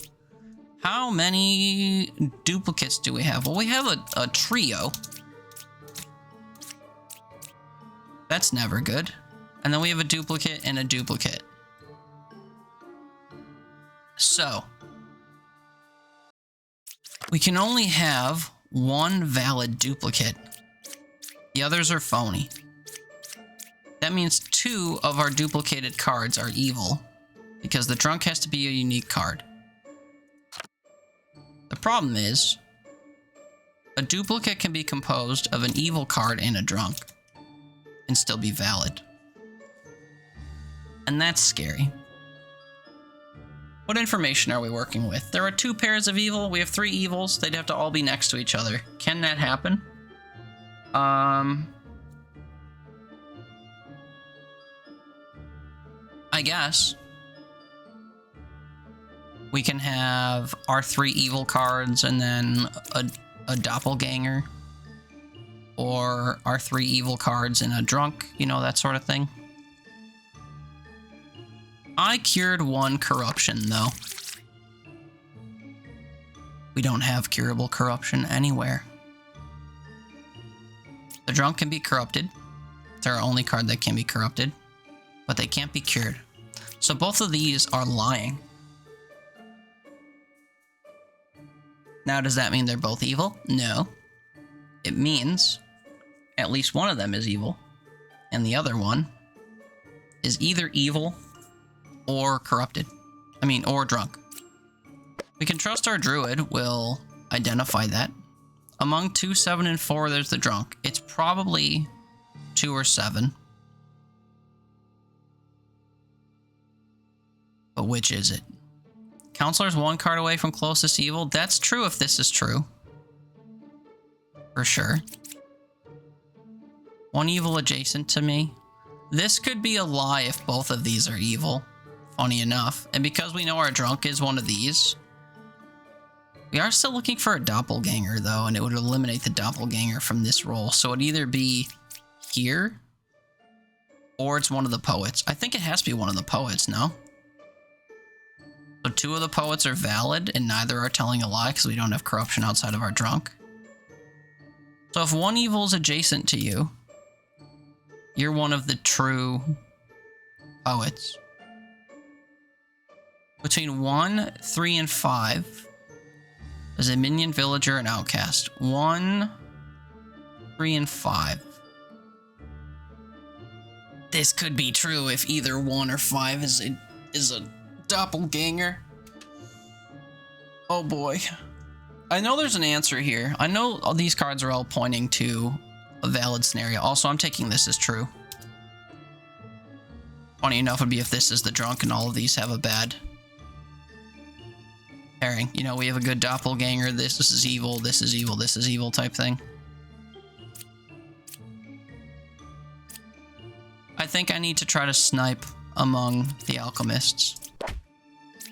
How many duplicates do we have? Well, we have a trio. That's never good. And then we have a duplicate and a duplicate. So, we can only have 1 valid duplicate. The others are phony. That means 2 of our duplicated cards are evil, because the drunk has to be a unique card. The problem is, a duplicate can be composed of an evil card and a drunk, and still be valid. And that's scary. What information are we working with? There are 2 pairs of evil. We have 3 evils. They'd have to all be next to each other. Can that happen? I guess. We can have our 3 evil cards and then a doppelganger. Or our 3 evil cards and a drunk. You know, that sort of thing. I cured 1 corruption, though. We don't have curable corruption anywhere. The drunk can be corrupted. They're our only card that can be corrupted. But they can't be cured. So both of these are lying. Now, does that mean they're both evil? No. It means at least one of them is evil. And the other one is either evil or corrupted. Or drunk. We can trust our druid will identify that. Among 2, 7, and 4, there's the drunk. It's probably 2 or 7. But which is it? Counselor's 1 card away from closest evil. That's true if this is true. For sure. 1 evil adjacent to me. This could be a lie if both of these are evil. Funny enough. And because we know our drunk is one of these, we are still looking for a doppelganger, though, and it would eliminate the doppelganger from this roll. So it'd either be here, or it's one of the poets. I think it has to be one of the poets, no? So 2 of the poets are valid, and neither are telling a lie, because we don't have corruption outside of our drunk. So if 1 evil is adjacent to you, you're one of the true poets. Between 1, 3, and 5, there's a minion, villager, and outcast. 1, 3, and 5. This could be true if either 1 or 5 is a doppelganger. Oh boy. I know there's an answer here. I know all these cards are all pointing to a valid scenario. Also, I'm taking this as true. Funny enough would be if this is the drunk and all of these have a bad pairing. You know, we have a good doppelganger, this is evil, this is evil, this is evil type thing. I think I need to try to snipe among the alchemists.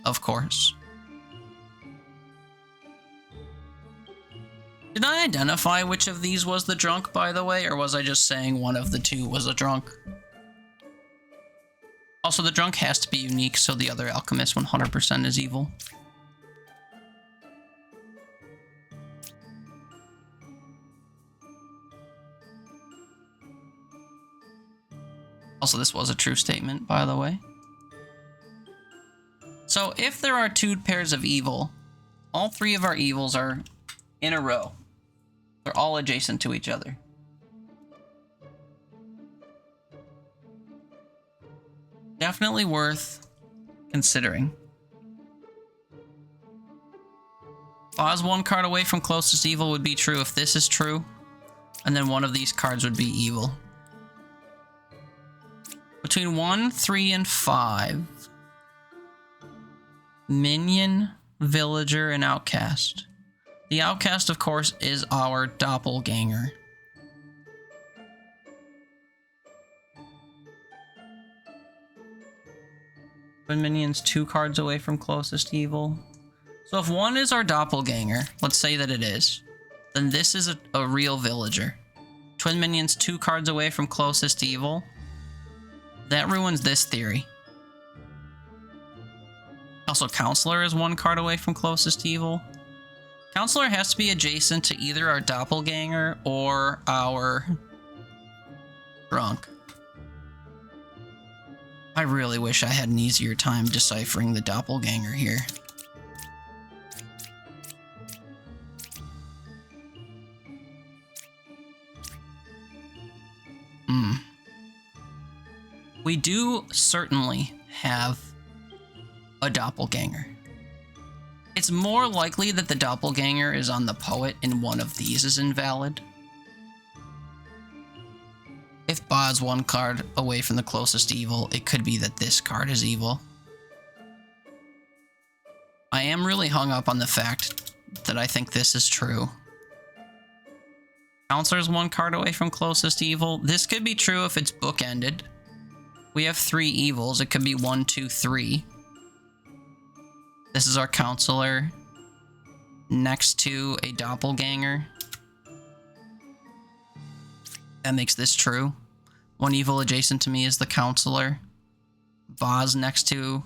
Of course. Did I identify which of these was the drunk, by the way, or was I just saying one of the two was a drunk? Also, the drunk has to be unique, so the other alchemist 100% is evil. Also, this was a true statement, by the way. So, if there are two pairs of evil, all three of our evils are in a row. They're all adjacent to each other. Definitely worth considering. Pause one card away from closest evil would be true if this is true, and then one of these cards would be evil. Between 1, 3, and 5. Minion, villager, and outcast. The outcast, of course, is our doppelganger. Twin minions 2 cards away from closest evil. So if one is our doppelganger, let's say that it is, then this is a real villager. Twin minions 2 cards away from closest evil. That ruins this theory. Also, Counselor is 1 card away from closest evil. Counselor has to be adjacent to either our doppelganger or our drunk. I really wish I had an easier time deciphering the doppelganger here. We do certainly have a doppelganger. It's more likely that the doppelganger is on the poet and one of these is invalid. If Ba is 1 card away from the closest evil, it could be that this card is evil. I am really hung up on the fact that I think this is true. Counselor's 1 card away from closest evil. This could be true if it's bookended. We have 3 evils. It could be 1, 2, 3. This is our Counselor next to a doppelganger. That makes this true. 1 evil adjacent to me is the Counselor. Ba's next to...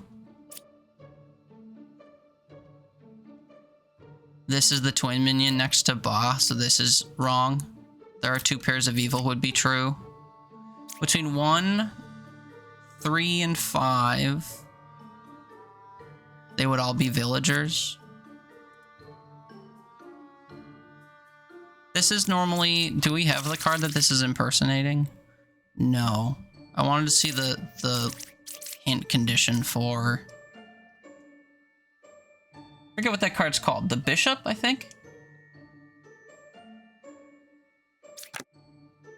This is the twin minion next to Ba, so this is wrong. There are 2 pairs of evil would be true. Between 1, 3, and 5, they would all be villagers. This is normally... Do we have the card that this is impersonating? No. I wanted to see the hint condition for... I forget what that card's called. The Bishop, I think?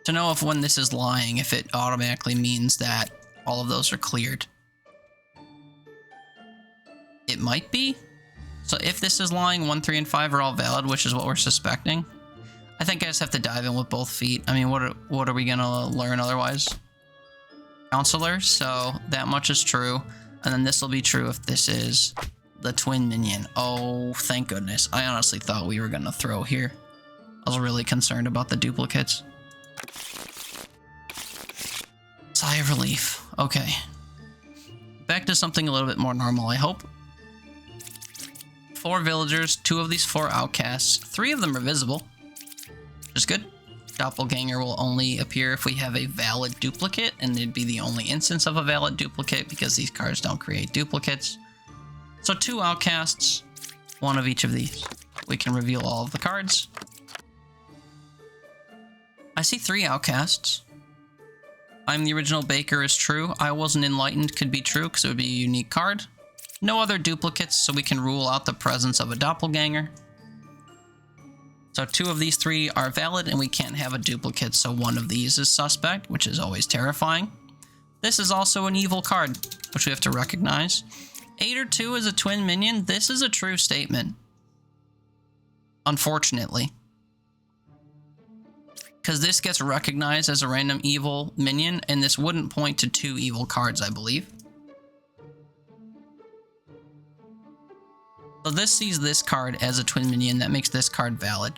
To know if when this is lying, if it automatically means that all of those are cleared. It might be. So if this is lying, 1, 3, and 5 are all valid, which is what we're suspecting. I think I just have to dive in with both feet. I mean, what are we gonna learn otherwise? Counselor, so that much is true. And then this will be true if this is the twin minion. Oh, thank goodness. I honestly thought we were gonna throw here. I was really concerned about the duplicates. Sigh of relief. Okay. Back to something a little bit more normal, I hope. 4 villagers, 2 of these 4 outcasts. 3 of them are visible, which is good. Doppelganger will only appear if we have a valid duplicate, and it'd be the only instance of a valid duplicate because these cards don't create duplicates. So 2 outcasts, 1 of each of these. We can reveal all of the cards. I see 3 outcasts. I'm the original baker is true. I wasn't enlightened could be true because it would be a unique card. No other duplicates, so we can rule out the presence of a doppelganger. So 2 of these 3 are valid, and we can't have a duplicate, so 1 of these is suspect, which is always terrifying. This is also an evil card, which we have to recognize. 8 or 2 is a twin minion. This is a true statement. Unfortunately. because this gets recognized as a random evil minion, and this wouldn't point to 2 evil cards, I believe. So this sees this card as a twin minion. That makes this card valid.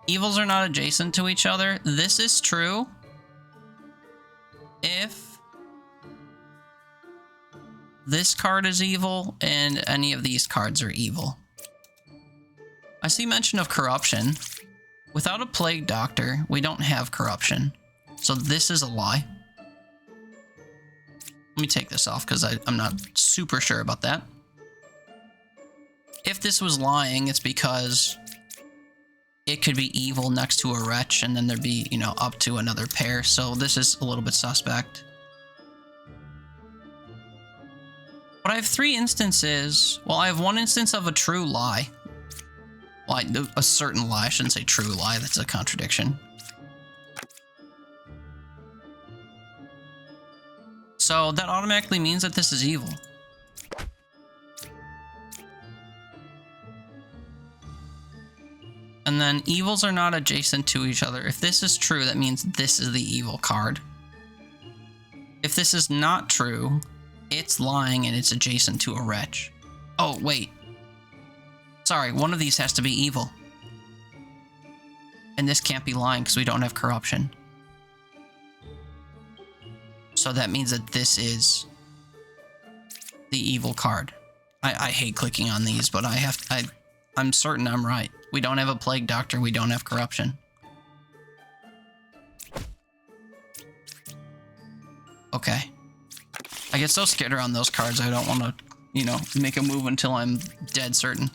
Evils are not adjacent to each other. This is true if this card is evil and any of these cards are evil. I see mention of corruption. Without a plague doctor, we don't have corruption. So this is a lie. Let me take this off because I'm not super sure about that. If this was lying, it's because it could be evil next to a wretch and then there'd be, you know, up to another pair. So this is a little bit suspect. But I have 3 instances. Well, I have 1 instance of a true lie. Well, a certain lie. I shouldn't say true lie. That's a contradiction. So that automatically means that this is evil. And then evils are not adjacent to each other. If this is true, that means this is the evil card. If this is not true, it's lying and it's adjacent to a wretch. Oh, wait. Sorry, one of these has to be evil. And this can't be lying because we don't have corruption. So that means that this is the evil card. I hate clicking on these, but I'm certain I'm right. We don't have a plague doctor. We don't have corruption. Okay. I get so scared around those cards. I don't want to, you know, make a move until I'm dead certain.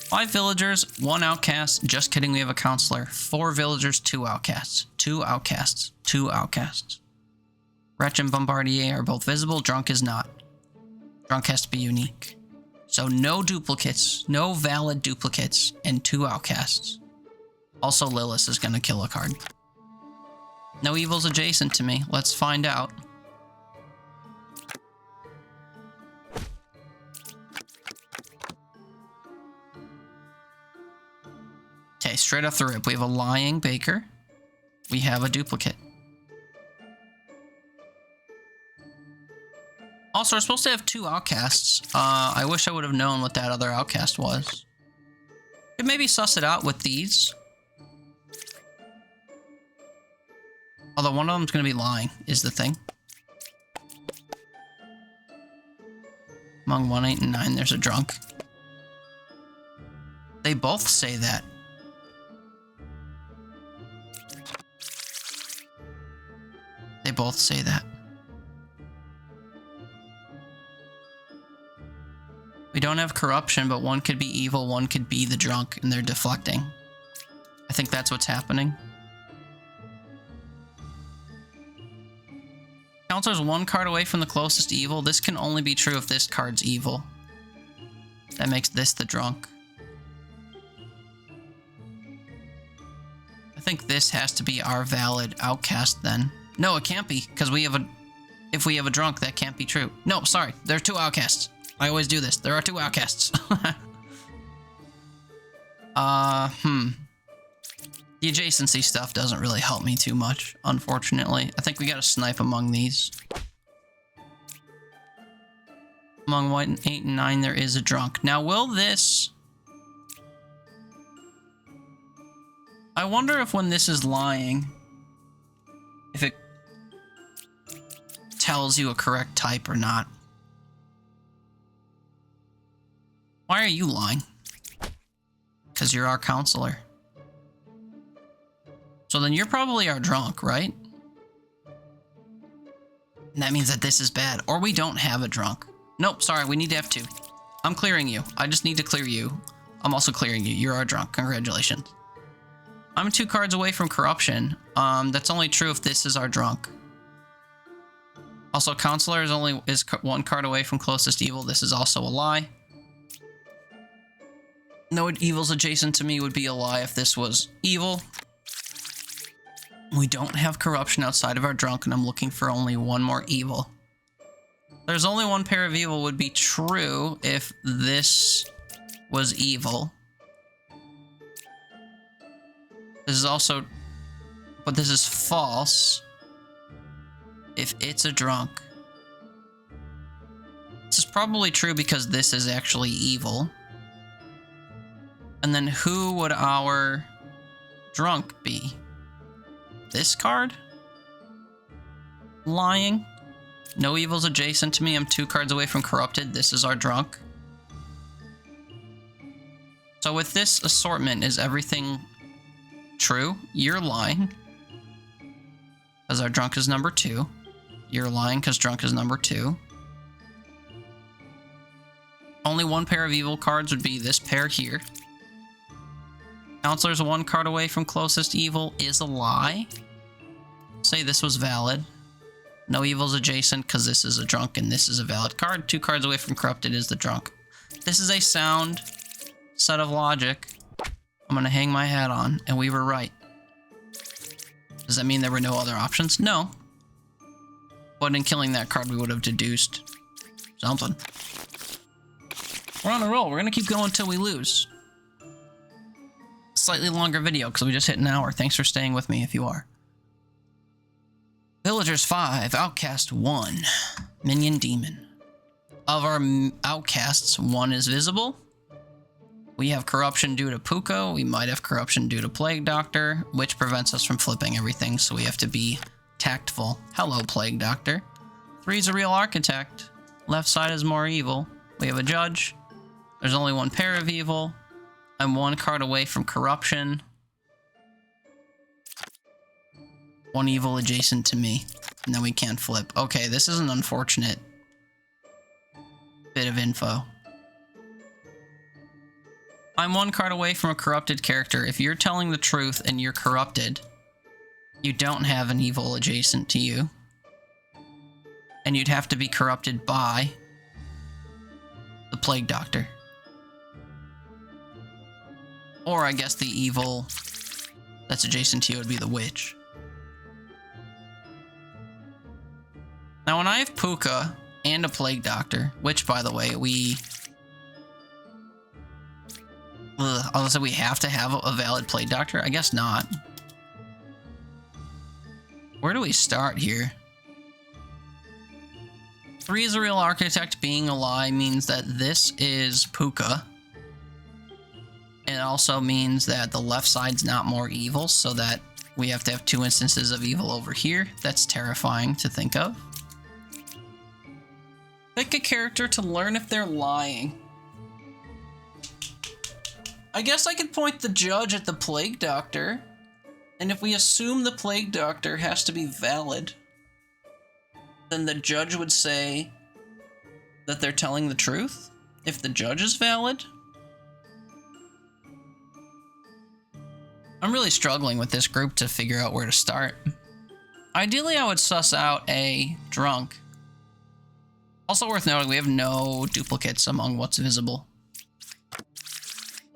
5 villagers, 1 outcast. Just kidding, we have a counselor. 4 villagers, 2 outcasts. 2 outcasts. 2 outcasts. Wretch and Bombardier are both visible. Drunk is not. Drunk has to be unique. So no duplicates, no valid duplicates, and 2 outcasts. Also, Lilith is going to kill a card. No evils adjacent to me. Let's find out. Okay, straight off the rip, we have a lying baker. We have a duplicate. Also, we're supposed to have 2 outcasts. I wish I would have known what that other outcast was. Could maybe suss it out with these. Although one of them's going to be lying, is the thing. Among 1, 8, and 9, there's a drunk. They both say that. They both say that. We don't have corruption, but one could be evil, one could be the drunk, and they're deflecting. I think that's what's happening. Counselor's 1 card away from the closest evil. This can only be true if this card's evil. That makes this the drunk. I think this has to be our valid outcast then. No, it can't be, because if we have a drunk, that can't be true. No, sorry, there are 2 outcasts. I always do this. There are 2 outcasts. The adjacency stuff doesn't really help me too much, unfortunately. I think we gotta snipe among these. Among 1, 8, and 9, there is a drunk. Now, will this... I wonder if when this is lying, if it tells you a correct type or not. Why are you lying? Because you're our counselor. So then you're probably our drunk, right? And that means that this is bad. Or we don't have a drunk. Nope, sorry, we need to have 2. I'm clearing you. I just need to clear you. I'm also clearing you. You're our drunk. Congratulations. I'm 2 cards away from corruption. That's only true if this is our drunk. Also, counselor is 1 card away from closest evil. This is also a lie. No evils adjacent to me would be a lie if this was evil. We don't have corruption outside of our drunk, and I'm looking for only 1 more evil. There's only 1 pair of evil would be true if this was evil. This is also... But this is false if it's a drunk. This is probably true because this is actually evil. And then who would our drunk be? This card? Lying? No evil's adjacent to me. I'm 2 cards away from corrupted. This is our drunk. So with this assortment, is everything true? You're lying. Because our drunk is number 2. You're lying because drunk is number 2. Only 1 pair of evil cards would be this pair here. Counselor's 1 card away from closest evil is a lie. Say this was valid. No evil's adjacent because this is a drunk and this is a valid card. 2 cards away from corrupted is the drunk. This is a sound set of logic I'm going to hang my hat on, and we were right. Does that mean there were no other options? No. But in killing that card, we would have deduced something. We're on a roll. We're going to keep going until we lose. Slightly longer video because we just hit an hour. Thanks for staying with me if you are. Villagers 5, Outcast 1, Minion Demon. Of our outcasts, 1 is visible. We have corruption due to Puka. We might have corruption due to Plague Doctor, which prevents us from flipping everything, so we have to be tactful. Hello, Plague Doctor. 3 is a real architect. Left side is more evil. We have a judge. There's only 1 pair of evil. I'm 1 card away from corruption. 1 evil adjacent to me. And then we can't flip. Okay, this is an unfortunate bit of info. I'm 1 card away from a corrupted character. If you're telling the truth and you're corrupted, you don't have an evil adjacent to you. And you'd have to be corrupted by the Plague Doctor. Or I guess the evil that's adjacent to you would be the Witch. Now when I have Puka and a Plague Doctor, which by the way, we have to have a valid Plague Doctor? I guess not. Where do we start here? 3 is a real architect. Being a lie means that this is Puka. It also means that the left side's not more evil, so that we have to have 2 instances of evil over here. That's terrifying to think of. Pick a character to learn if they're lying. I guess I could point the judge at the Plague Doctor, and if we assume the Plague Doctor has to be valid, then the judge would say that they're telling the truth? If the judge is valid? I'm really struggling with this group to figure out where to start. Ideally, I would suss out a drunk. Also worth noting, we have no duplicates among what's visible.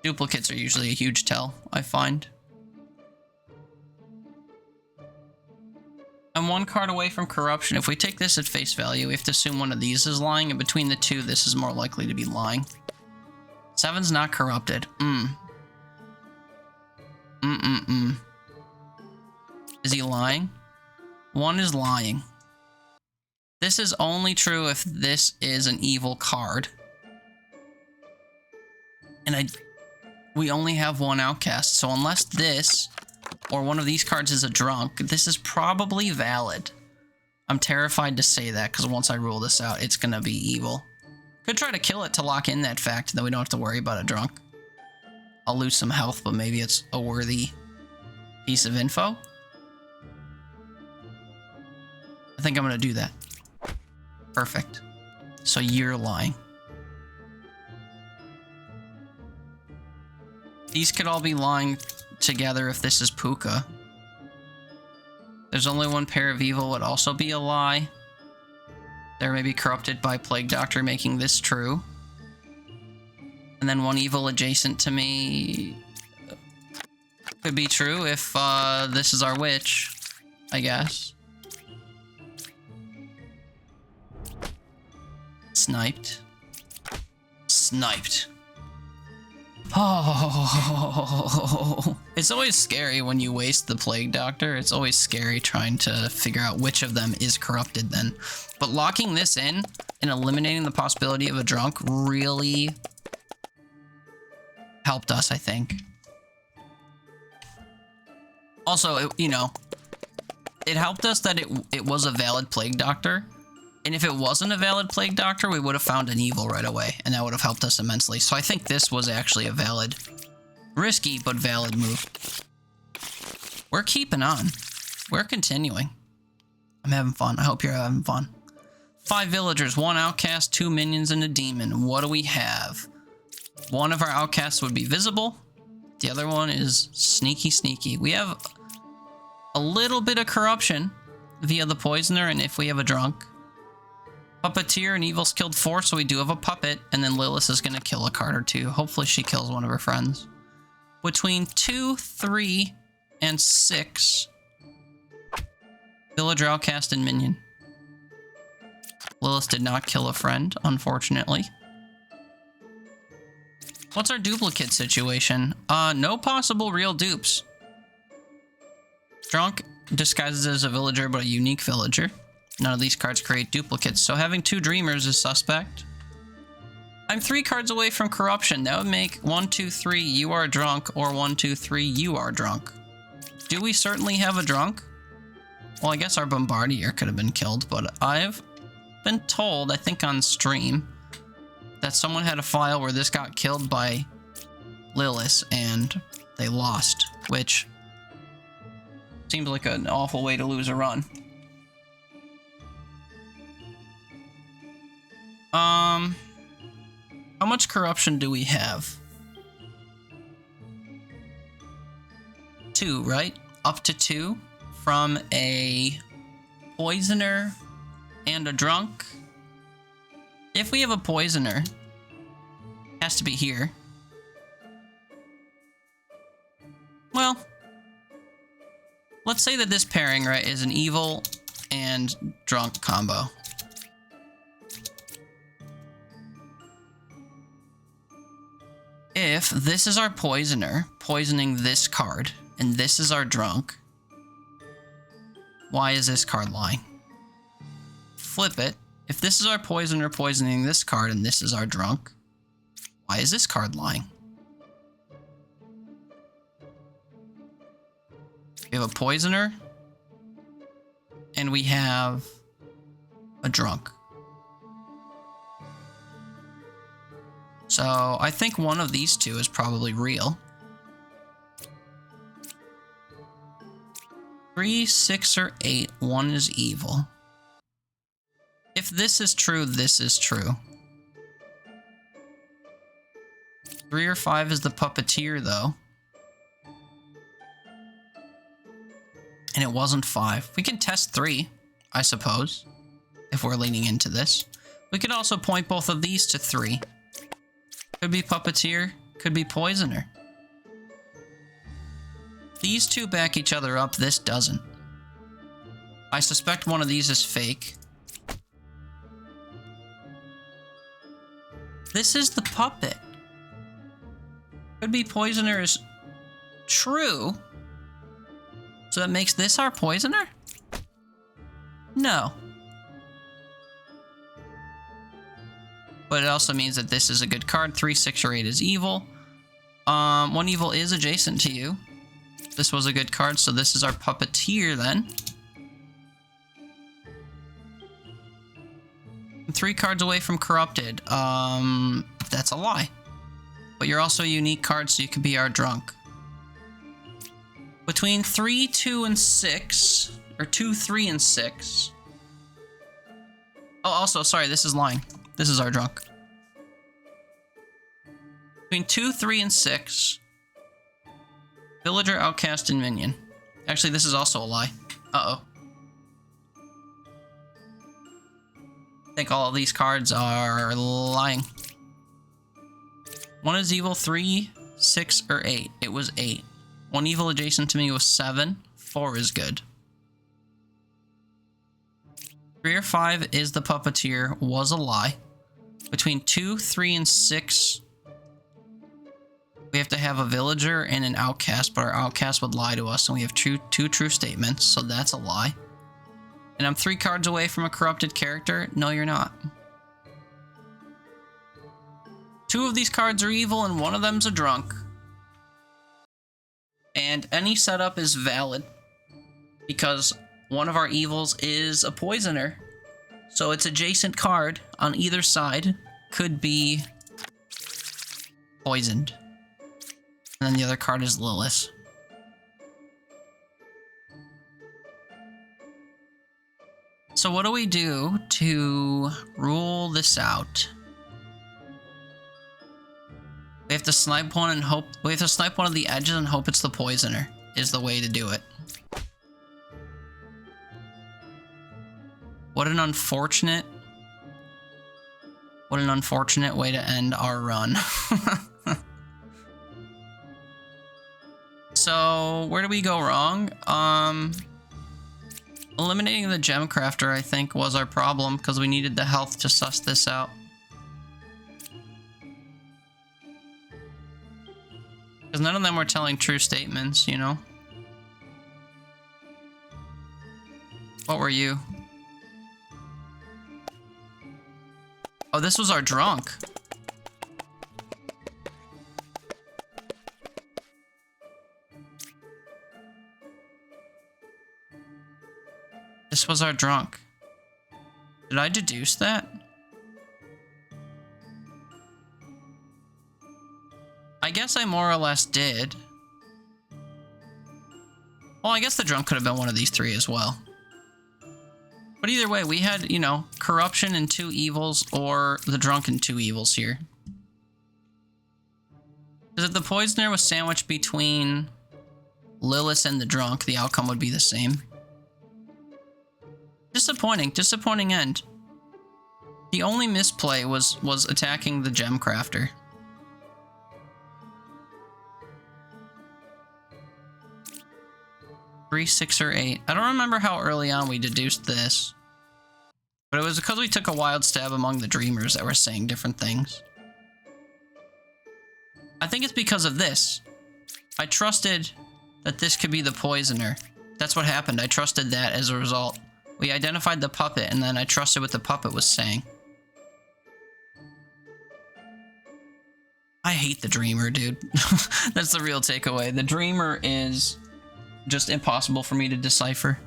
Duplicates are usually a huge tell, I find. I'm 1 card away from corruption. If we take this at face value, we have to assume one of these is lying, and between the 2, this is more likely to be lying. 7's not corrupted. Is he lying? 1 is lying. This is only true if this is an evil card. And we only have 1 outcast, so unless this or one of these cards is a drunk, this is probably valid. I'm terrified to say that because once I rule this out, it's gonna be evil. Could try to kill it to lock in that fact, then we don't have to worry about a drunk. I'll lose some health, but maybe it's a worthy piece of info. I think I'm gonna do that. Perfect. So you're lying. These could all be lying together if this is Puka. There's only 1 pair of evil would also be a lie. There may be corrupted by Plague Doctor, making this true. And then 1 evil adjacent to me could be true if this is our witch, I guess. Sniped. Sniped. Oh, it's always scary when you waste the Plague Doctor. It's always scary trying to figure out which of them is corrupted then. But locking this in and eliminating the possibility of a drunk really helped us, I think. Also, you know, it helped us that it was a valid Plague Doctor. And if it wasn't a valid Plague Doctor, we would have found an evil right away, and that would have helped us immensely. So I think this was actually a valid, risky, but valid move. We're keeping on. We're continuing. I'm having fun. I hope you're having fun. 5 villagers, 1 outcast, 2 minions, and a demon. What do we have? One of our outcasts would be visible. The other one is sneaky, sneaky. We have a little bit of corruption via the poisoner, and if we have a drunk. Puppeteer and evil skilled 4, so we do have a puppet, and then Lilith is going to kill a card or 2. Hopefully she kills one of her friends. Between 2, 3, and 6, villager, outcast, and minion. Lilith did not kill a friend, unfortunately. What's our duplicate situation? No possible real dupes. Drunk disguises as a villager, but a unique villager. None of these cards create duplicates, so having 2 dreamers is suspect. I'm 3 cards away from corruption. That would make 1, 2, 3, you are drunk, or 1, 2, 3, you are drunk. Do we certainly have a drunk? Well, I guess our bombardier could have been killed, but I've been told, I think on stream, that someone had a file where this got killed by Lilith and they lost, which seems like an awful way to lose a run. How much corruption do we have? 2, right? Up to 2 from a poisoner and a drunk. If we have a poisoner, it has to be here. Well, let's say that this pairing, right, is an evil and drunk combo. If this is our poisoner, poisoning this card, and this is our drunk, why is this card lying? Flip it. If this is our poisoner poisoning this card, and this is our drunk, why is this card lying? We have a poisoner, and we have a drunk. So I think one of these 2 is probably real. 3, 6, or 8, 1 is evil. If this is true, this is true. 3 or 5 is the puppeteer, though. And it wasn't 5. We can test 3, I suppose, if we're leaning into this. We could also point both of these to 3. Could be puppeteer, could be poisoner. These 2 back each other up, this doesn't. I suspect one of these is fake. This is the puppet. Could be poisoner is true. So that makes this our poisoner? No. But it also means that this is a good card. 3, 6, or 8 is evil. 1 evil is adjacent to you. This was a good card, so this is our puppeteer then. 3 cards away from corrupted. That's a lie. But you're also a unique card, so you could be our drunk. Between 3, 2, and 6, or 2, 3, and 6. Oh, also, sorry, this is lying. This is our drunk. Between 2, 3, and 6. Villager, outcast, and minion. Actually, this is also a lie. Uh-oh. I think all of these cards are lying. 1 is evil, 3, 6, or 8. It was 8. 1 evil adjacent to me was 7. 4 is good. 3 or 5 is the puppeteer, was a lie. Between 2, 3, and 6. We have to have a villager and an outcast, but our outcast would lie to us, and we have two true statements, so that's a lie. And I'm 3 cards away from a corrupted character. No, you're not. 2 of these cards are evil, and 1 of them's a drunk. And any setup is valid, because one of our evils is a poisoner. So its adjacent card on either side could be poisoned. And then the other card is Lilith. So what do we do to rule this out? We have to snipe one and hope. We have to snipe one of the edges and hope it's the poisoner, is the way to do it. What an unfortunate way to end our run. So, where do we go wrong? Eliminating the gem crafter, I think, was our problem, because we needed the health to suss this out. Because none of them were telling true statements, you know? What were you? Oh, this was our drunk. This was our drunk. Did I deduce that? I guess I more or less did. Well, I guess the drunk could have been one of these 3 as well. But either way, we had, you know, corruption and 2 evils, or the drunk and 2 evils here. Because if the poisoner was sandwiched between Lilith and the drunk, the outcome would be the same. Disappointing end. The only misplay was attacking the gem crafter. Three, 6, or 8. I don't remember how early on we deduced this. But it was because we took a wild stab among the dreamers that were saying different things. I think it's because of this. I trusted that this could be the poisoner. That's what happened. I trusted that as a result. We identified the puppet, and then I trusted what the puppet was saying. I hate the dreamer, dude. That's the real takeaway. The dreamer is just impossible for me to decipher.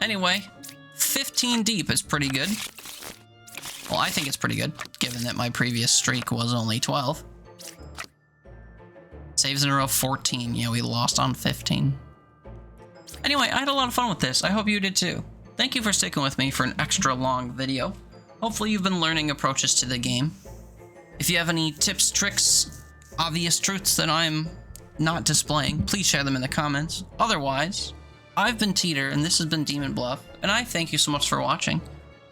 Anyway, 15 deep is pretty good. Well, I think it's pretty good, given that my previous streak was only 12. Saves in a row, 14. Yeah, we lost on 15. Anyway, I had a lot of fun with this. I hope you did too. Thank you for sticking with me for an extra long video. Hopefully you've been learning approaches to the game. If you have any tips, tricks, obvious truths that I'm not displaying, please share them in the comments. Otherwise, I've been Teeter, and this has been Demon Bluff, and I thank you so much for watching.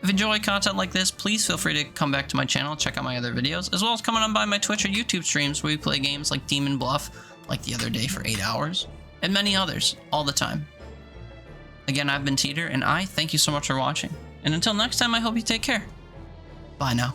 If you enjoy content like this, please feel free to come back to my channel, check out my other videos, as well as coming on by my Twitch or YouTube streams where we play games like Demon Bluff, like the other day for 8 hours, and many others, all the time. Again, I've been Teeter, and I thank you so much for watching. And until next time, I hope you take care. Bye now.